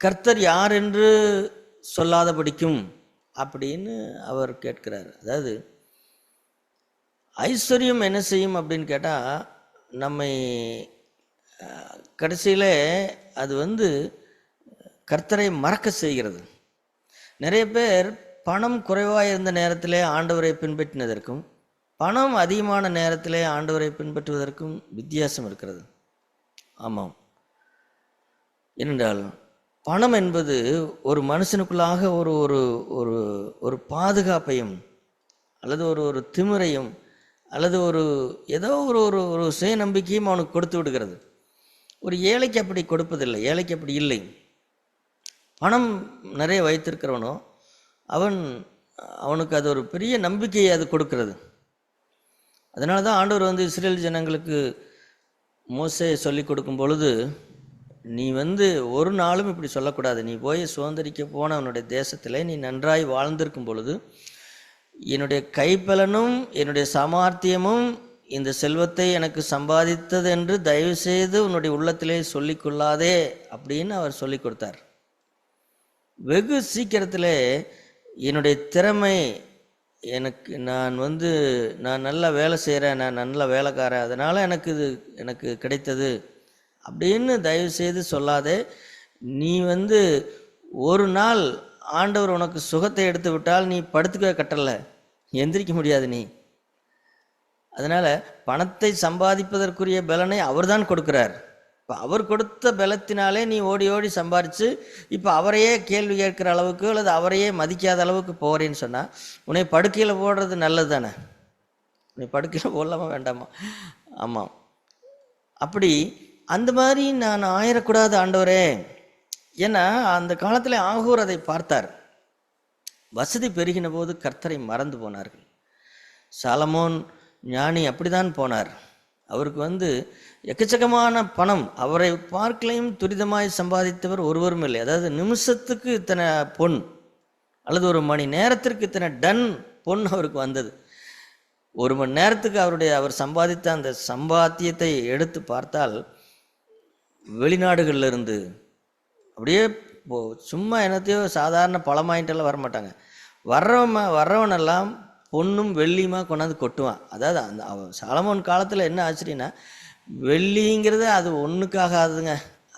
கர்த்தர் யார் என்று சொல்லாதபடிக்கும் அப்படின்னு அவர் கேட்கிறார். அதாவது ஐஸ்வர்யம் என்ன செய்யும் அப்படின்னு கேட்டால், நம்மை கடைசியில் அது வந்து கர்த்தரை மறக்க செய்கிறது. நிறைய பேர் பணம் குறைவாக இருந்த நேரத்திலே ஆண்டவரை பின்பற்றினதற்கும் பணம் அதிகமான நேரத்திலே ஆண்டவரை பின்பற்றுவதற்கும் வித்தியாசம் இருக்கிறது. ஆமாம், ஏனென்றால் பணம் என்பது ஒரு மனுஷனுக்குள்ளாக ஒரு ஒரு ஒரு ஒரு பாதுகாப்பையும் அல்லது ஒரு ஒரு திமிரையும் அல்லது ஒரு ஏதோ ஒரு ஒரு ஒரு சுயநம்பிக்கையும் அவனுக்கு கொடுத்து விடுகிறது. ஒரு ஏழைக்கு அப்படி கொடுப்பதில்லை, ஏழைக்கு அப்படி இல்லை. பணம் நிறைய வைத்திருக்கிறவனோ அவனுக்கு அது ஒரு பெரிய நம்பிக்கையை அது கொடுக்கிறது. அதனால தான் ஆண்டவர் வந்து இஸ்ரேல் ஜனங்களுக்கு மோசே சொல்லி கொடுக்கும் பொழுது, நீ வந்து ஒரு நாளும் இப்படி சொல்லக்கூடாது, நீ போய் சுதந்திரிக்க போன உன்னுடைய தேசத்தில் நீ நன்றாய் வாழ்ந்திருக்கும் பொழுது என்னுடைய கைப்பலனும் என்னுடைய சாமர்த்தியமும் இந்த செல்வத்தை எனக்கு சம்பாதித்தது என்று தயவு செய்து உன்னுடைய உள்ளத்திலே சொல்லிக்கொள்ளாதே அப்படின்னு அவர் சொல்லி கொடுத்தார். வெகு சீக்கிரத்தில் என்னுடைய திறமை நான் நல்லா வேலை செய்கிறேன், நான் நல்ல வேலைக்காரன், அதனால் எனக்கு கிடைத்தது அப்படின்னு தயவு செய்து சொல்லாதே. நீ வந்து ஒரு நாள் ஆண்டவர் உனக்கு சுகத்தை எடுத்து விட்டால் நீ படுத்துக்கவே கட்டலை, எந்திரிக்க முடியாது நீ. அதனால் பணத்தை சம்பாதிப்பதற்குரிய பலனை அவர் தான் கொடுக்குறார். இப்போ அவர் கொடுத்த பலத்தினாலே நீ ஓடி ஓடி சம்பாரித்து இப்போ அவரையே கேள்வி கேட்குற அளவுக்கு அல்லது அவரையே மதிக்காத அளவுக்கு போகிறேன்னு சொன்னால் உன்னை படுக்கையில் போடுறது நல்லது தானே? உன்னை படுக்கையில் போடலாமா வேண்டாமா? ஆமாம், அப்படி அந்த மாதிரி நான் ஆயிடக்கூடாது ஆண்டவரே. ஏன்னா அந்த காலத்தில் ஆகூர் அதை பார்த்தார். வசதி பெருகின போது கர்த்தரை மறந்து போனார்கள். சாலமோன் ஞானி அப்படிதான் போனார். அவருக்கு வந்து எக்கச்சக்கமான பணம், அவரை பார்க்கலையும் துரிதமாய் சம்பாதித்தவர் ஒருவரும் இல்லை. அதாவது நிமிஷத்துக்கு இத்தனை பொன் அல்லது ஒரு மணி நேரத்திற்கு இத்தனை டன் பொன் அவருக்கு வந்தது. ஒரு மணி நேரத்துக்கு அவர் சம்பாதித்த அந்த சம்பாத்தியத்தை எடுத்து பார்த்தால் வெளிநாடுகளில் இருந்து அப்படியே சும்மா என்னத்தையோ சாதாரண பழமாயிட்டெல்லாம் வரமாட்டாங்க. வர்றவனெல்லாம் பொண்ணும் வெள்ளியுமா கொண்டாந்து கொட்டுவான். அதாவது அந்த சாலமோன் காலத்தில் என்ன ஆச்சரியன்னா, வெள்ளிங்கிறது அது ஒன்றுக்காகாதுங்க,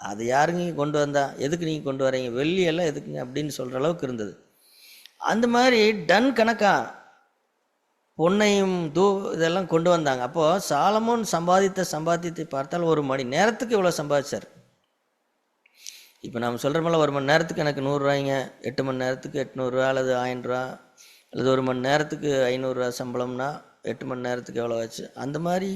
அது யாருங்க கொண்டு வந்தா, எதுக்கு நீங்கள் கொண்டு வரீங்க, வெள்ளியெல்லாம் எதுக்குங்க அப்படின்னு சொல்கிற அளவுக்கு இருந்தது. அந்த மாதிரி டன் கணக்கா பொன்னையும் இதெல்லாம் கொண்டு வந்தாங்க. அப்போது சாலமோன் சம்பாதித்த சம்பாத்தியத்தை பார்த்தால் ஒரு மணி நேரத்துக்கு இவ்வளோ சம்பாதிச்சார். இப்போ நாம் சொல்கிறோம்ல, ஒரு மணி நேரத்துக்கு எனக்கு 100 ரூபாய்ங்க, 8 மணி நேரத்துக்கு 800 ரூபா அல்லது 1000 ரூபா அல்லது ஒரு மணி நேரத்துக்கு 500 ரூபா சம்பளம்னா 8 மணி நேரத்துக்கு எவ்வளோ ஆச்சு அந்த மாதிரி.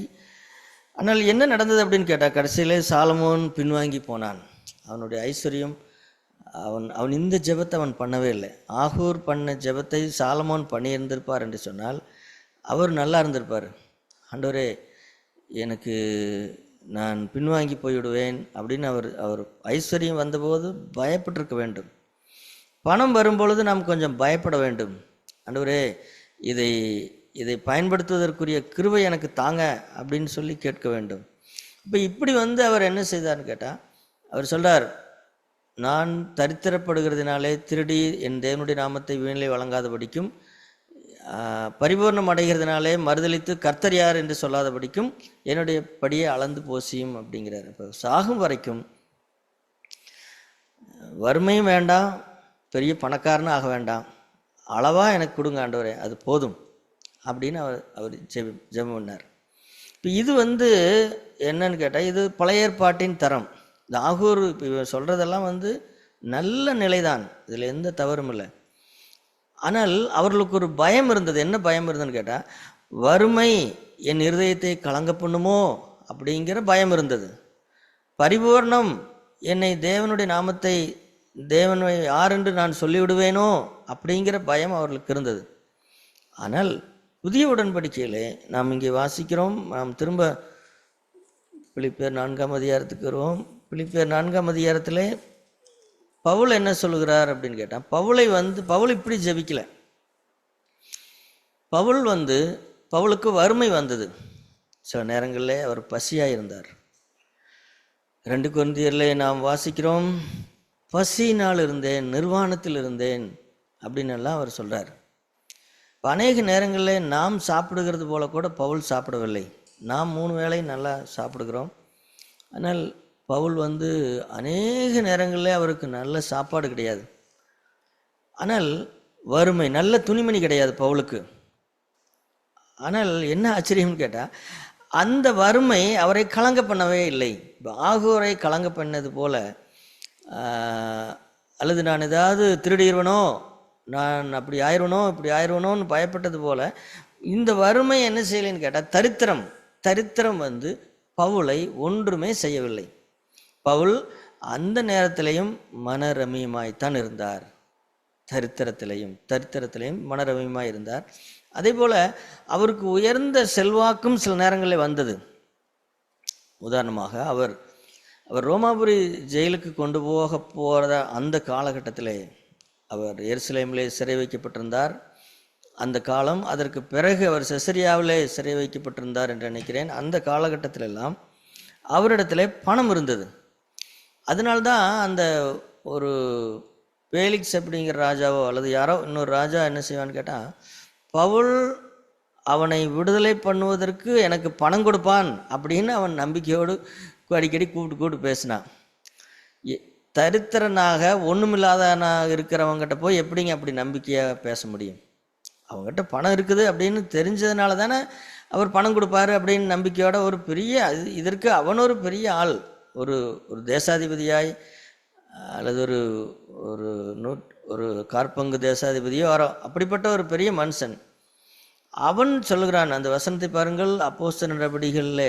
ஆனால் என்ன நடந்தது அப்படின்னு கேட்டால், கடைசியிலே சாலமோன் பின்வாங்கி போனான். அவனுடைய ஐஸ்வர்யம், அவன் இந்த ஜெபத்தை அவன் பண்ணவே இல்லை. ஆகூர் பண்ண ஜெபத்தை சாலமோன் பண்ணியிருந்திருப்பார் என்று சொன்னால் அவர் நல்லா இருந்திருப்பார். ஆண்டவரே எனக்கு நான் பின்வாங்கி போய்விடுவேன் அப்படின்னு அவர் ஐஸ்வர்யம் வந்தபோது பயப்பட்டிருக்க வேண்டும். பணம் வரும்பொழுது நாம் கொஞ்சம் பயப்பட வேண்டும். ஆண்டவரே இதை பயன்படுத்துவதற்குரிய கிருபை எனக்கு தாங்க அப்படின்னு சொல்லி கேட்க வேண்டும். இப்போ இப்படி அவர் என்ன செய்தார்னு கேட்டால், அவர் சொல்கிறார், நான் தரித்திரப்படுகிறதுனாலே திருடி என் தேவனுடைய நாமத்தை வீணிலே வழங்காதபடிக்கும் பரிபூர்ணம் அடைகிறதுனாலே மறுதலித்து கர்த்தர் யார் என்று சொல்லாதபடிக்கும் என்னுடைய படியை அளந்து போசியும் அப்படிங்கிறார். இப்போ சாகும் வரைக்கும் வறுமையும் வேண்டாம், பெரிய பணக்காரனும் ஆக வேண்டாம், அளவாக எனக்கு கொடுங்க ஆண்டவரே, அது போதும் அப்படின்னு அவர் ஜெபம் பண்ணார். இப்போ இது என்னன்னு கேட்டால், இது பழைய ஏற்பாட்டின் தரம். நாகூர் இப்போ சொல்கிறதெல்லாம் நல்ல நிலைதான், இதில் எந்த தவறும் இல்லை. ஆனால் அவர்களுக்கு ஒரு பயம் இருந்தது. என்ன பயம் இருந்ததுன்னு கேட்டால், வறுமை என் இருதயத்தை கலங்க பண்ணுமோ அப்படிங்கிற பயம் இருந்தது. பரிபூர்ணம் என்னை தேவனுடைய நாமத்தை தேவனை யார் என்று நான் சொல்லிவிடுவேனோ அப்படிங்கிற பயம் அவர்களுக்கு இருந்தது. ஆனால் புதிய உடன்படிக்கையிலே நாம் இங்கே வாசிக்கிறோம். நாம் திரும்ப பிலிப்பியர் 4ஆம் அதிகாரத்துக்கு வருவோம். பிலிப்பியர் 4ஆம் அதிகாரத்திலே பவுல் என்ன சொல்லுகிறார் அப்படின்னு கேட்டால், பவுல் இப்படி ஜெபிக்கல. பவுலுக்கு வறுமை வந்தது. சில நேரங்களில் அவர் பசியாக இருந்தார். 2 கொரிந்தியரிலே நாம் வாசிக்கிறோம், பசியினால் இருந்தேன், நிர்வாணத்தில் இருந்தேன் அப்படின்னு எல்லாம் அவர் சொல்கிறார். அநேக நேரங்களில் நாம் சாப்பிடுகிறது போல கூட பவுல் சாப்பிடவில்லை. நாம் 3 வேளை நல்லா சாப்பிடுகிறோம். ஆனால் பவுல் அநேக நேரங்களில் அவருக்கு நல்ல சாப்பாடு கிடையாது. ஆனால் வறுமை, நல்ல துணிமணி கிடையாது பவுலுக்கு. ஆனால் என்ன ஆச்சரியம்னு கேட்டால், அந்த வறுமை அவரை கலங்க பண்ணவே இல்லை. ஆகூரை கலங்க பண்ணது போல, அல்லது நான் ஏதாவது திருடிடுவனோ, நான் அப்படி ஆயிடுவனோன்னு பயப்பட்டது போல, இந்த வறுமை என்ன செய்யலைன்னு கேட்டால், தரித்திரம் பவுலை ஒன்றுமே செய்யவில்லை. பவுல் அந்த நேரத்திலையும் மனரமியமாய்த்தான் இருந்தார். தரித்திரத்திலையும் மனரமியமாய் இருந்தார். அதே போல அவருக்கு உயர்ந்த செல்வாக்கும் சில நேரங்களில் வந்தது. உதாரணமாக அவர் ரோமாபுரி ஜெயிலுக்கு கொண்டு போகிற அந்த காலகட்டத்திலே அவர் எருசலேமிலே சிறை வைக்கப்பட்டிருந்தார். அந்த காலம், அதற்கு பிறகு அவர் செசரியாவிலே சிறை வைக்கப்பட்டிருந்தார் என்று நினைக்கிறேன். அந்த காலகட்டத்திலெல்லாம் அவரிடத்துல பணம் இருந்தது. அதனால்தான் அந்த ஒரு பேலிக்ஸ் அப்படிங்கிற ராஜாவோ அல்லது யாரோ இன்னொரு ராஜா என்ன செய்வான்னு கேட்டால், பவுல் அவனை விடுதலை பண்ணுவதற்கு எனக்கு பணம் கொடுப்பான் அப்படின்னு அவன் நம்பிக்கையோடு அடிக்கடி கூப்பிட்டு பேசினான். தரித்திரனாக ஒன்றுமில்லாதனாக இருக்கிறவங்ககிட்ட போய் எப்படிங்க அப்படி நம்பிக்கையாக பேச முடியும்? அவங்ககிட்ட பணம் இருக்குது அப்படின்னு தெரிஞ்சதுனால தானே அவர் பணம் கொடுப்பாரு அப்படின்னு நம்பிக்கையோட ஒரு பெரிய, இதற்கு அவன் ஒரு பெரிய ஆள், ஒரு தேசாதிபதியாய் அல்லது ஒரு காற்பங்கு தேசாதிபதியோ யாரோ அப்படிப்பட்ட ஒரு பெரிய மனுஷன். அவன் சொல்லுகிறான், அந்த வசனத்தை பாருங்கள், அப்போஸ்தலர் நடபடிகளில்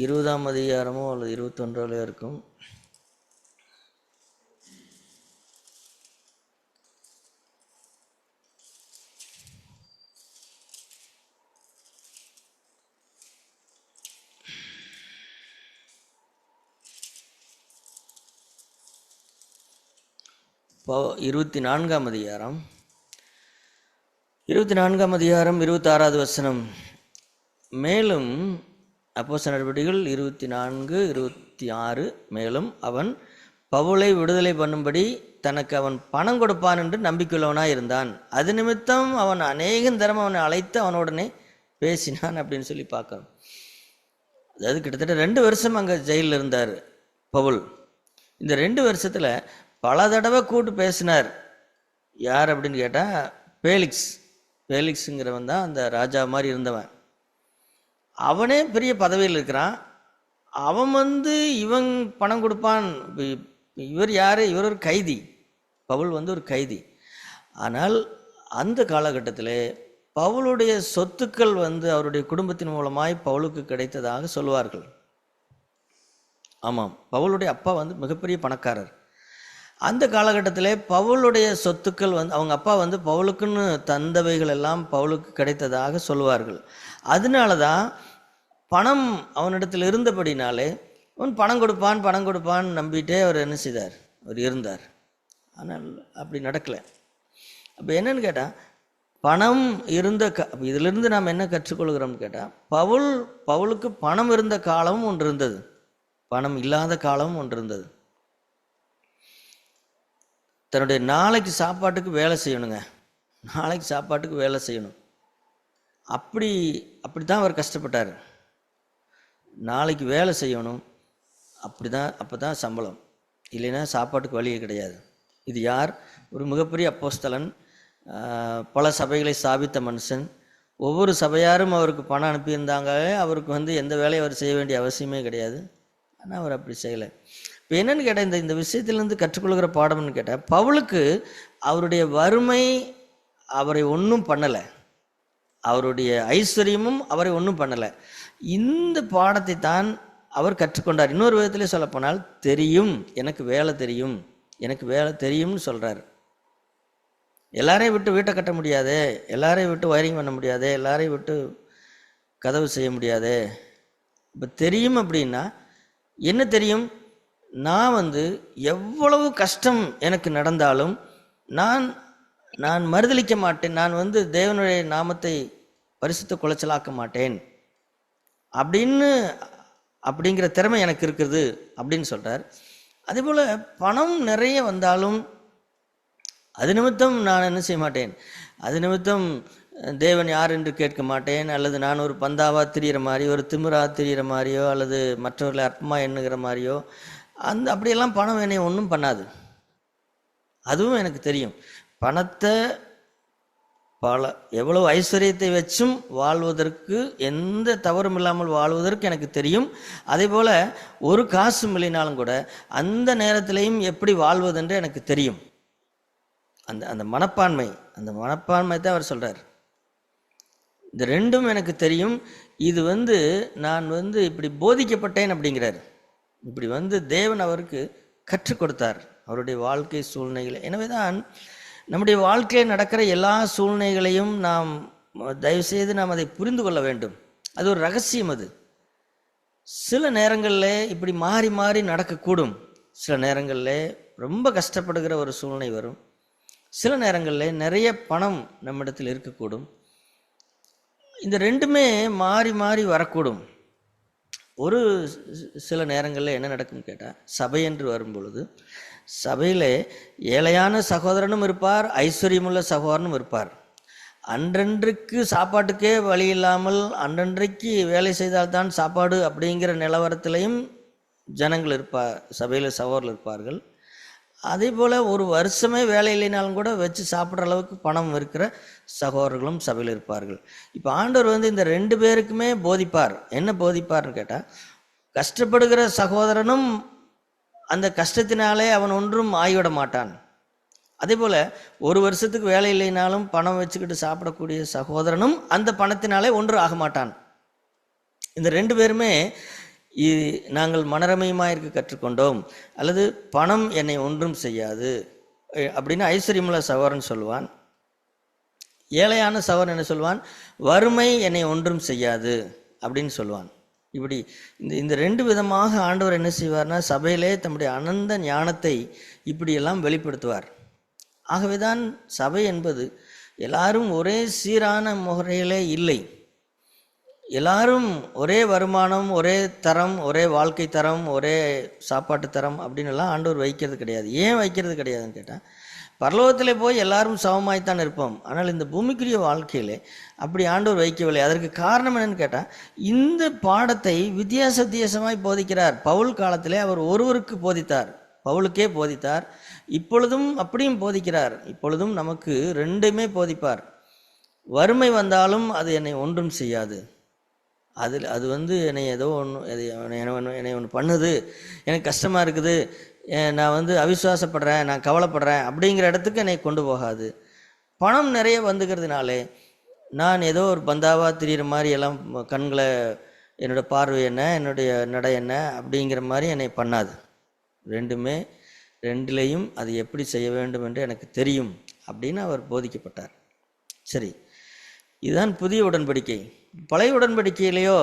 20ஆம் அதிகாரமோ அல்லது 21 இருக்கும். இப்போ 24ஆம் அதிகாரம் 26வது வசனம். மேலும் அப்போஸ்தலர் நடபடிகள் 24:26, மேலும் அவன் பவுலை விடுதலை பண்ணும்படி தனக்கு அவன் பணம் கொடுப்பான் என்று நம்பிக்கையுள்ளவனாக இருந்தான். அது நிமித்தம் அவன் அநேகம் தரம் அவனை அழைத்து அவனுடனே பேசினான் அப்படின்னு சொல்லி பார்க்கணும். அதாவது கிட்டத்தட்ட 2 வருஷம் அங்கே ஜெயிலில் இருந்தார் பவுல். இந்த 2 வருஷத்தில் பல தடவை கூட்டு பேசினார். யார் அப்படின்னு கேட்டால், பேலிக்ஸுங்கிறவன் தான் அந்த ராஜா மாதிரி இருந்தவன். அவனே பெரிய பதவியில் இருக்கிறான். அவன் இவன் பணம் கொடுப்பான். இவர் யார்? இவர் ஒரு கைதி. பவுல் ஒரு கைதி. ஆனால் அந்த காலகட்டத்தில் பவுலுடைய சொத்துக்கள் அவருடைய குடும்பத்தின் மூலமாய் பவுலுக்கு கிடைத்ததாக சொல்வார்கள். ஆமாம், பவுலுடைய அப்பா மிகப்பெரிய பணக்காரர். அந்த காலகட்டத்தில் பவுலுடைய சொத்துக்கள் அவங்க அப்பா பவுலுக்குன்னு தந்தவைகள் எல்லாம் பவுலுக்கு கிடைத்ததாக சொல்வார்கள். அதனால தான் பணம் அவனிடத்தில் இருந்தபடினாலே அவன் பணம் கொடுப்பான் நம்பிட்டே அவர் என்ன செய்தார்? அவர் இருந்தார். ஆனால் அப்படி நடக்கலை. அப்போ என்னன்னு கேட்டால், பணம் இருந்த இதிலிருந்து நாம் என்ன கற்றுக்கொள்கிறோம்னு கேட்டால், பவுலுக்கு பணம் இருந்த காலமும் ஒன்று இருந்தது, பணம் இல்லாத காலமும் ஒன்று இருந்தது. தன்னுடைய நாளைக்கு சாப்பாட்டுக்கு வேலை செய்யணுங்க. நாளைக்கு சாப்பாட்டுக்கு வேலை செய்யணும். அப்படி தான் அவர் கஷ்டப்பட்டார். நாளைக்கு வேலை செய்யணும், அப்போ தான் சம்பளம், இல்லைன்னா சாப்பாட்டுக்கு வழியே கிடையாது. இது யார்? ஒரு மிகப்பெரிய அப்போஸ்தலன், பல சபைகளை ஸ்தாபித்த மனுஷன். ஒவ்வொரு சபையாரும் அவருக்கு பணம் அனுப்பியிருந்தாங்க. அவருக்கு எந்த வேலையை அவர் செய்ய வேண்டிய அவசியமே கிடையாது. ஆனால் அவர் அப்படி செய்யலை. இப்போ என்னென்னு கேட்டால், இந்த விஷயத்திலேருந்து கற்றுக்கொள்கிற பாடம்னு கேட்டால், பவுலுக்கு அவருடைய வறுமை அவரை ஒன்றும் பண்ணலை, அவருடைய ஐஸ்வர்யமும் அவரை ஒன்றும் பண்ணலை. இந்த பாடத்தை தான் அவர் கற்றுக்கொண்டார். இன்னொரு விதத்திலே சொல்லப்போனால், தெரியும், எனக்கு வேலை தெரியும், எனக்கு வேலை தெரியும்னு சொல்கிறார். எல்லாரையும் விட்டு வீட்டை கட்ட முடியாது, எல்லாரையும் விட்டு ஒயரிங் பண்ண முடியாது, எல்லாரையும் விட்டு கதவு செய்ய முடியாது. இப்போ தெரியும் அப்படின்னா என்ன தெரியும்? நான் எவ்வளவு கஷ்டம் எனக்கு நடந்தாலும் நான் மறுதலிக்க மாட்டேன், நான் தேவனுடைய நாமத்தை பரிசுத்த குலைச்சலாக்க மாட்டேன் அப்படிங்கிற திறமை எனக்கு இருக்குது அப்படின்னு சொல்கிறார். அதே போல் பணம் நிறைய வந்தாலும் அது நிமித்தம் நான் என்ன செய்ய மாட்டேன், அது நிமித்தம் தேவன் யார் என்று கேட்க மாட்டேன், அல்லது நான் ஒரு பந்தாவா திரிகிற மாதிரியோ, ஒரு திமிரா திரிகிற மாதிரியோ, அல்லது மற்றவர்களை அற்பமாக எண்ணுகிற மாதிரியோ அப்படியெல்லாம் பணம் என்னை ஒன்றும் பண்ணாது. அதுவும் எனக்கு தெரியும். பணத்தை எவ்வளவு ஐஸ்வர்யத்தை வச்சும் வாழ்வதற்கு, எந்த தவறும் இல்லாமல் வாழ்வதற்கு எனக்கு தெரியும். அதே போல் ஒரு காசும் இல்லைனாலும் கூட அந்த நேரத்திலையும் எப்படி வாழ்வதென்று எனக்கு தெரியும். அந்த மனப்பான்மை தான் அவர் சொல்கிறார். இந்த ரெண்டும் எனக்கு தெரியும். இது நான் இப்படி போதிக்கப்பட்டேன் அப்படிங்கிறார். இப்படி தேவன் அவருக்கு கற்றுக் கொடுத்தார் அவருடைய வாழ்க்கை சூழ்நிலைகளை. எனவே தான் நம்முடைய வாழ்க்கையில் நடக்கிற எல்லா சூழ்நிலைகளையும் நாம் தயவுசெய்து நாம் அதை புரிந்து கொள்ள வேண்டும். அது ஒரு ரகசியம். அது சில நேரங்களில் இப்படி மாறி மாறி நடக்கக்கூடும். சில நேரங்களில் ரொம்ப கஷ்டப்படுகிற ஒரு சூழ்நிலை வரும். சில நேரங்களில் நிறைய பணம் நம்மிடத்தில் இருக்கக்கூடும். இந்த ரெண்டுமே மாறி மாறி வரக்கூடும். ஒரு சில நேரங்களில் என்ன நடக்கும்னு கேட்டால், சபை என்று வரும் பொழுது சபையில் ஏழையான சகோதரனும் இருப்பார், ஐஸ்வர்யமுள்ள சகோதரனும் இருப்பார். அன்றன்றைக்கு சாப்பாட்டுக்கே வழி இல்லாமல் அன்றன்றைக்கு வேலை செய்தால்தான் சாப்பாடு அப்படிங்கிற நிலவரத்திலையும் ஜனங்கள் சபையில் சகோதரர்கள் இருப்பார்கள். அதே போல் ஒரு வருஷமே வேலை இல்லைனாலும் கூட வச்சு சாப்பிட்ற அளவுக்கு பணம் இருக்கிற சகோதரர்களும் சபையில் இருப்பார்கள். இப்போ ஆண்டவர் இந்த ரெண்டு பேருக்குமே போதிப்பார். என்ன போதிப்பார்னு கேட்டால், கஷ்டப்படுகிற சகோதரனும் அந்த கஷ்டத்தினாலே அவன் ஒன்றும் ஆகிவிட மாட்டான். அதே போல் ஒரு வருஷத்துக்கு வேலை இல்லைனாலும் பணம் வச்சுக்கிட்டு சாப்பிடக்கூடிய சகோதரனும் அந்த பணத்தினாலே ஒன்று ஆக மாட்டான். இந்த ரெண்டு பேருமே நாங்கள் மனரமயமாக இருக்க கற்றுக்கொண்டோம், அல்லது பணம் என்னை ஒன்றும் செய்யாது அப்படின்னு ஐஸ்வர்யமுள்ள சகோதரன் சொல்லுவான். ஏழையான சகோதரன் என்ன சொல்லுவான்? வறுமை என்னை ஒன்றும் செய்யாது அப்படின்னு சொல்லுவான். இப்படி இந்த ரெண்டு விதமாக ஆண்டவர் என்ன செய்வார்னா, சபையிலே தம்முடைய அனந்த ஞானத்தை இப்படியெல்லாம் வெளிப்படுத்துவார். ஆகவேதான் சபை என்பது எல்லாரும் ஒரே சீரான முறையிலே இல்லை. எல்லாரும் ஒரே வருமானம், ஒரே தரம், ஒரே வாழ்க்கை தரம், ஒரே சாப்பாட்டு தரம் அப்படின்னு எல்லாம் ஆண்டவர் வைக்கிறது கிடையாது. ஏன் வைக்கிறது கிடையாதுன்னு கேட்டால், பரலோகத்திலே போய் எல்லாரும் சமமாய்த்தான் இருப்போம். ஆனால் இந்த பூமிக்குரிய வாழ்க்கையிலே அப்படி ஆண்டவர் வைக்கவில்லை. அதற்கு காரணம் என்னன்னு கேட்டால், இந்த பாடத்தை வித்தியாசமாய் போதிக்கிறார். பவுல் காலத்திலே அவர் ஒருவருக்கு போதித்தார், பவுலுக்கே போதித்தார். இப்பொழுதும் அப்படியும் போதிக்கிறார். இப்பொழுதும் நமக்கு ரெண்டுமே போதிப்பார். வறுமை வந்தாலும் அது என்னை ஒன்றும் செய்யாது. அது என்னை ஏதோ என்னை ஒன்று பண்ணுது, எனக்கு கஷ்டமாக இருக்குது, நான் அவிசுவாசப்படுறேன், நான் கவலைப்படுறேன் அப்படிங்கிற இடத்துக்கு என்னை கொண்டு போகாது. பணம் நிறைய வந்துக்கிறதுனாலே நான் ஏதோ ஒரு பந்தாவாக திரிகிற மாதிரி எல்லாம் கண்களை, என்னோடய பார்வை என்ன, என்னுடைய நடை என்ன அப்படிங்கிற மாதிரி என்னை பண்ணாது. ரெண்டுலேயும் அது எப்படி செய்ய வேண்டும் என்று எனக்கு தெரியும் அப்படின்னு அவர் போதிக்கப்பட்டார். சரி, இதுதான் புதிய உடன்படிக்கை. பழைய உடன்படிக்கையிலேயோ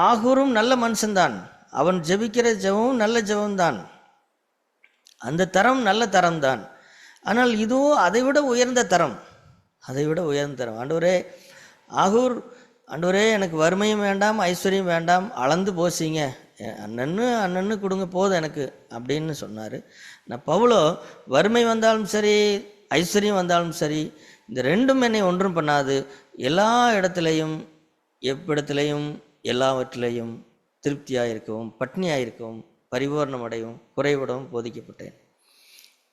ஆகூரும் நல்ல மனுஷன்தான், அவன் ஜெபிக்கிற ஜெபமும் நல்ல ஜெபம்தான், அந்த தரம் நல்ல தரம் தான். ஆனால் இதுவோ அதைவிட உயர்ந்த தரம், ஆண்டவரே ஆகூர், ஆண்டவரே எனக்கு வறுமையும் வேண்டாம், ஐஸ்வர்யம் வேண்டாம், அளந்து போசிங்க, அண்ணன்னு கொடுங்க போதும் எனக்கு அப்படின்னு சொன்னார். நான் பவுலோ வறுமை வந்தாலும் சரி, ஐஸ்வர்யம் வந்தாலும் சரி, இந்த ரெண்டும் என்னை ஒன்றும் பண்ணாது. எல்லா இடத்துலையும் எவ்விடத்திலையும் எல்லாவற்றிலையும் திருப்தியாக இருக்கவும், பட்னியாக இருக்கவும், பரிபூர்ணம் அடையவும், குறைவிடவும் போதிக்கப்பட்டேன்.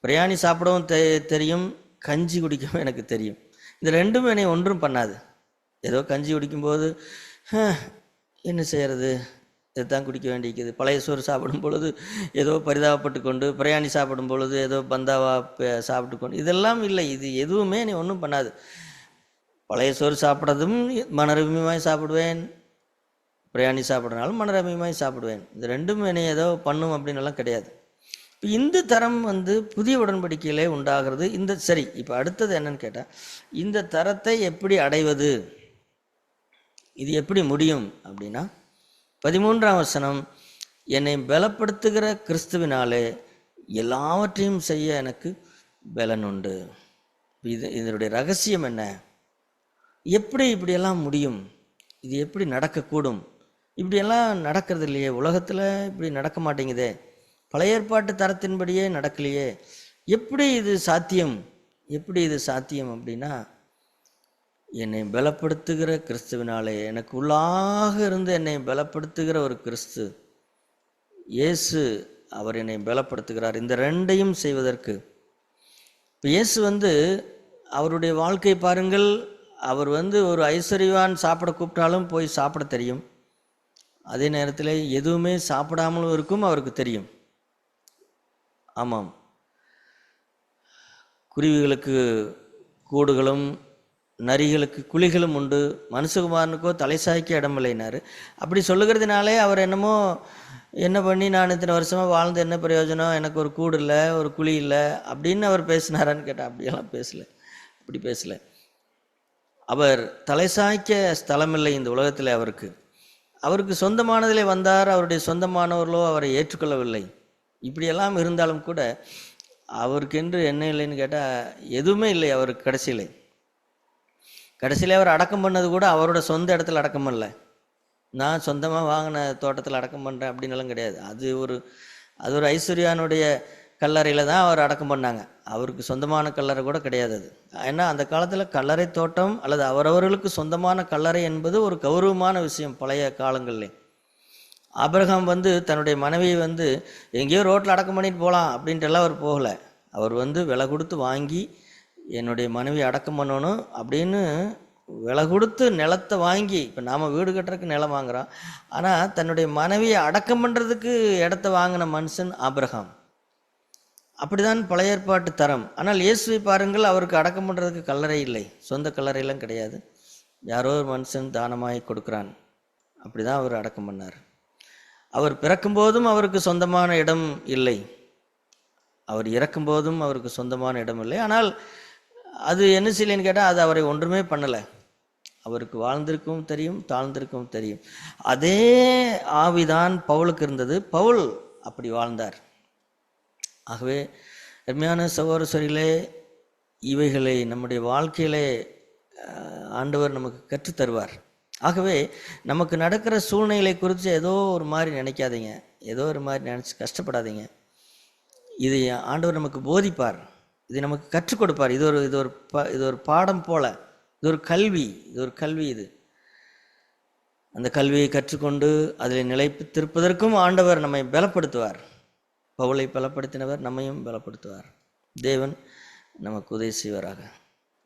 பிரியாணி சாப்பிடவும் தெரியும், கஞ்சி குடிக்கவும் எனக்கு தெரியும். இந்த ரெண்டும் என்னை ஒன்றும் பண்ணாது. ஏதோ கஞ்சி குடிக்கும்போது என்ன செய்கிறது, இதுதான் குடிக்க வேண்டியிருக்குது. பழைய சோறு சாப்பிடும் பொழுது ஏதோ பரிதாபப்பட்டு கொண்டு, பிரியாணி சாப்பிடும் பொழுது ஏதோ பந்தாவா சாப்பிட்டு கொண்டு, இதெல்லாம் இல்லை. இது எதுவுமே என்னை ஒன்றும் பண்ணாது. பழைய சோறு சாப்பிட்றதும் மனரமியமாய் சாப்பிடுவேன், பிரியாணி சாப்பிட்றனாலும் மனரமியமாய் சாப்பிடுவேன். இது ரெண்டும் என்னை ஏதோ பண்ணும் அப்படின்னுலாம் கிடையாது. இப்போ இந்த தரம் புதிய உடன்படிக்கையிலே உண்டாகிறது. இந்த சரி, இப்போ அடுத்தது என்னன்னு கேட்டால், இந்த தரத்தை எப்படி அடைவது, இது எப்படி முடியும் அப்படின்னா 13ஆம் வசனம், என்னை பலப்படுத்துகிற கிறிஸ்துவினாலே எல்லாவற்றையும் செய்ய எனக்கு பலன் உண்டு. இதனுடைய ரகசியம் என்ன? எப்படி இப்படியெல்லாம் முடியும்? இது எப்படி நடக்கக்கூடும்? இப்படியெல்லாம் நடக்கிறது இல்லையே, உலகத்தில் இப்படி நடக்க மாட்டேங்குதே, பழைய ஏற்பாட்டு தரத்தின்படியே நடக்கலையே, எப்படி இது சாத்தியம்? எப்படி இது சாத்தியம் அப்படின்னா, என்னை பலப்படுத்துகிற கிறிஸ்துவினாலே, எனக்கு உள்ளாக இருந்து என்னை பலப்படுத்துகிற ஒரு கிறிஸ்து இயேசு, அவர் என்னை பலப்படுத்துகிறார். இந்த ரெண்டையும் செய்வதற்கு இப்போ இயேசு அவருடைய வாழ்க்கை பாருங்கள். அவர் ஒரு ஐஸ்வர்யவான் சாப்பிட கூப்பிட்டாலும் போய் சாப்பிட தெரியும். அதே நேரத்தில் எதுவுமே சாப்பிடாமலும் இருக்கும் அவருக்கு தெரியும். ஆமாம், குருவிகளுக்கு கூடுகளும் நரிகளுக்கு குழிகளும் உண்டு, மனுஷகுமாரனுக்கோ தலை சாய்க்க இடமில்லைனாரு. அப்படி சொல்லுகிறதுனாலே அவர் என்னமோ என்ன பண்ணி நான் இத்தனை வருஷமாக வாழ்ந்து என்ன பிரயோஜனம், எனக்கு ஒரு கூடு இல்லை, ஒரு குழி இல்லை அப்படின்னு அவர் பேசினாரான்னு கேட்டால் அப்படியெல்லாம் அப்படி பேசலை. அவர் தலை சாய்க்க ஸ்தலமில்லை இந்த உலகத்தில். அவருக்கு சொந்தமானதிலே வந்தார், அவருடைய சொந்தமானவர்களோ அவரை ஏற்றுக்கொள்ளவில்லை. இப்படியெல்லாம் இருந்தாலும் கூட அவருக்கென்று என்ன இல்லைன்னு கேட்டால் எதுவுமே இல்லை அவருக்கு. கடைசியில் அவர் அடக்கம் பண்ணது கூட அவரோட சொந்த இடத்துல அடக்கம் பண்ணல. நான் சொந்தமாக வாங்கின தோட்டத்தில் அடக்கம் பண்ணுறேன் அப்படின்னுலாம் கிடையாது. அது ஒரு ஐஸ்வர்யானுடைய கல்லறையில் தான் அவர் அடக்கம் பண்ணாங்க. அவருக்கு சொந்தமான கல்லறை கூட கிடையாது அது. ஏன்னா அந்த காலத்தில் கல்லறை தோட்டம் அல்லது அவரவர்களுக்கு சொந்தமான கல்லறை என்பது ஒரு கௌரவமான விஷயம் பழைய காலங்களில். ஆபிரகாம் தன்னுடைய மனைவியை எங்கேயோ ரோட்டில் அடக்கம் பண்ணிட்டு போகலாம் அப்படின்ட்டுலாம் அவர் போகலை. அவர் விலை கொடுத்து வாங்கி என்னுடைய மனைவி அடக்கம் பண்ணணும் அப்படின்னு விலை கொடுத்து நிலத்தை வாங்கி, இப்போ நாம் வீடு கட்டுறதுக்கு நிலம் வாங்குகிறோம், ஆனால் தன்னுடைய மனைவியை அடக்கம் பண்ணுறதுக்கு இடத்த வாங்கின மனுஷன் ஆபிரகாம். அப்படிதான் பழைய ஏற்பாட்டு தரம். ஆனால் இயேசுவை பாருங்கள், அவருக்கு அடக்கம் பண்ணுறதுக்கு கல்லறை இல்லை, சொந்த கல்லறையெல்லாம் கிடையாது. யாரோ ஒரு மனுஷன் தானமாகி கொடுக்குறான், அப்படி தான் அவர் அடக்கம் பண்ணார். அவர் பிறக்கும்போதும் அவருக்கு சொந்தமான இடம் இல்லை, அவர் இறக்கும்போதும் அவருக்கு சொந்தமான இடம் இல்லை. ஆனால் அது என்ன செய்யலைன்னு கேட்டால் அது அவரை ஒன்றுமே பண்ணலை. அவருக்கு வாழ்ந்திருக்கவும் தெரியும், தாழ்ந்திருக்கவும் தெரியும். அதே ஆவிதான் பவுலுக்கு இருந்தது. பவுல் அப்படி வாழ்ந்தார். ஆகவே அருமையான சகோதரர்களே, இவைகளை நம்முடைய வாழ்க்கையிலே ஆண்டவர் நமக்கு கற்றுத்தருவார். ஆகவே நமக்கு நடக்கிற சூழ்நிலை குறித்து ஏதோ ஒரு மாதிரி நினைக்காதீங்க, ஏதோ ஒரு மாதிரி நினச்சி கஷ்டப்படாதீங்க. இது ஆண்டவர் நமக்கு போதிப்பார், இது நமக்கு கற்றுக் கொடுப்பார். இது ஒரு பாடம் போல, இது ஒரு கல்வி. இது அந்த கல்வியை கற்றுக்கொண்டு அதில் நிலைத்திருப்பதற்கும் ஆண்டவர் நம்மை பலப்படுத்துவார். பவுலை பலப்படுத்தினவர் நம்மையும் பலப்படுத்துவார். தேவன் நமக்கு உதவி செய்வாராக.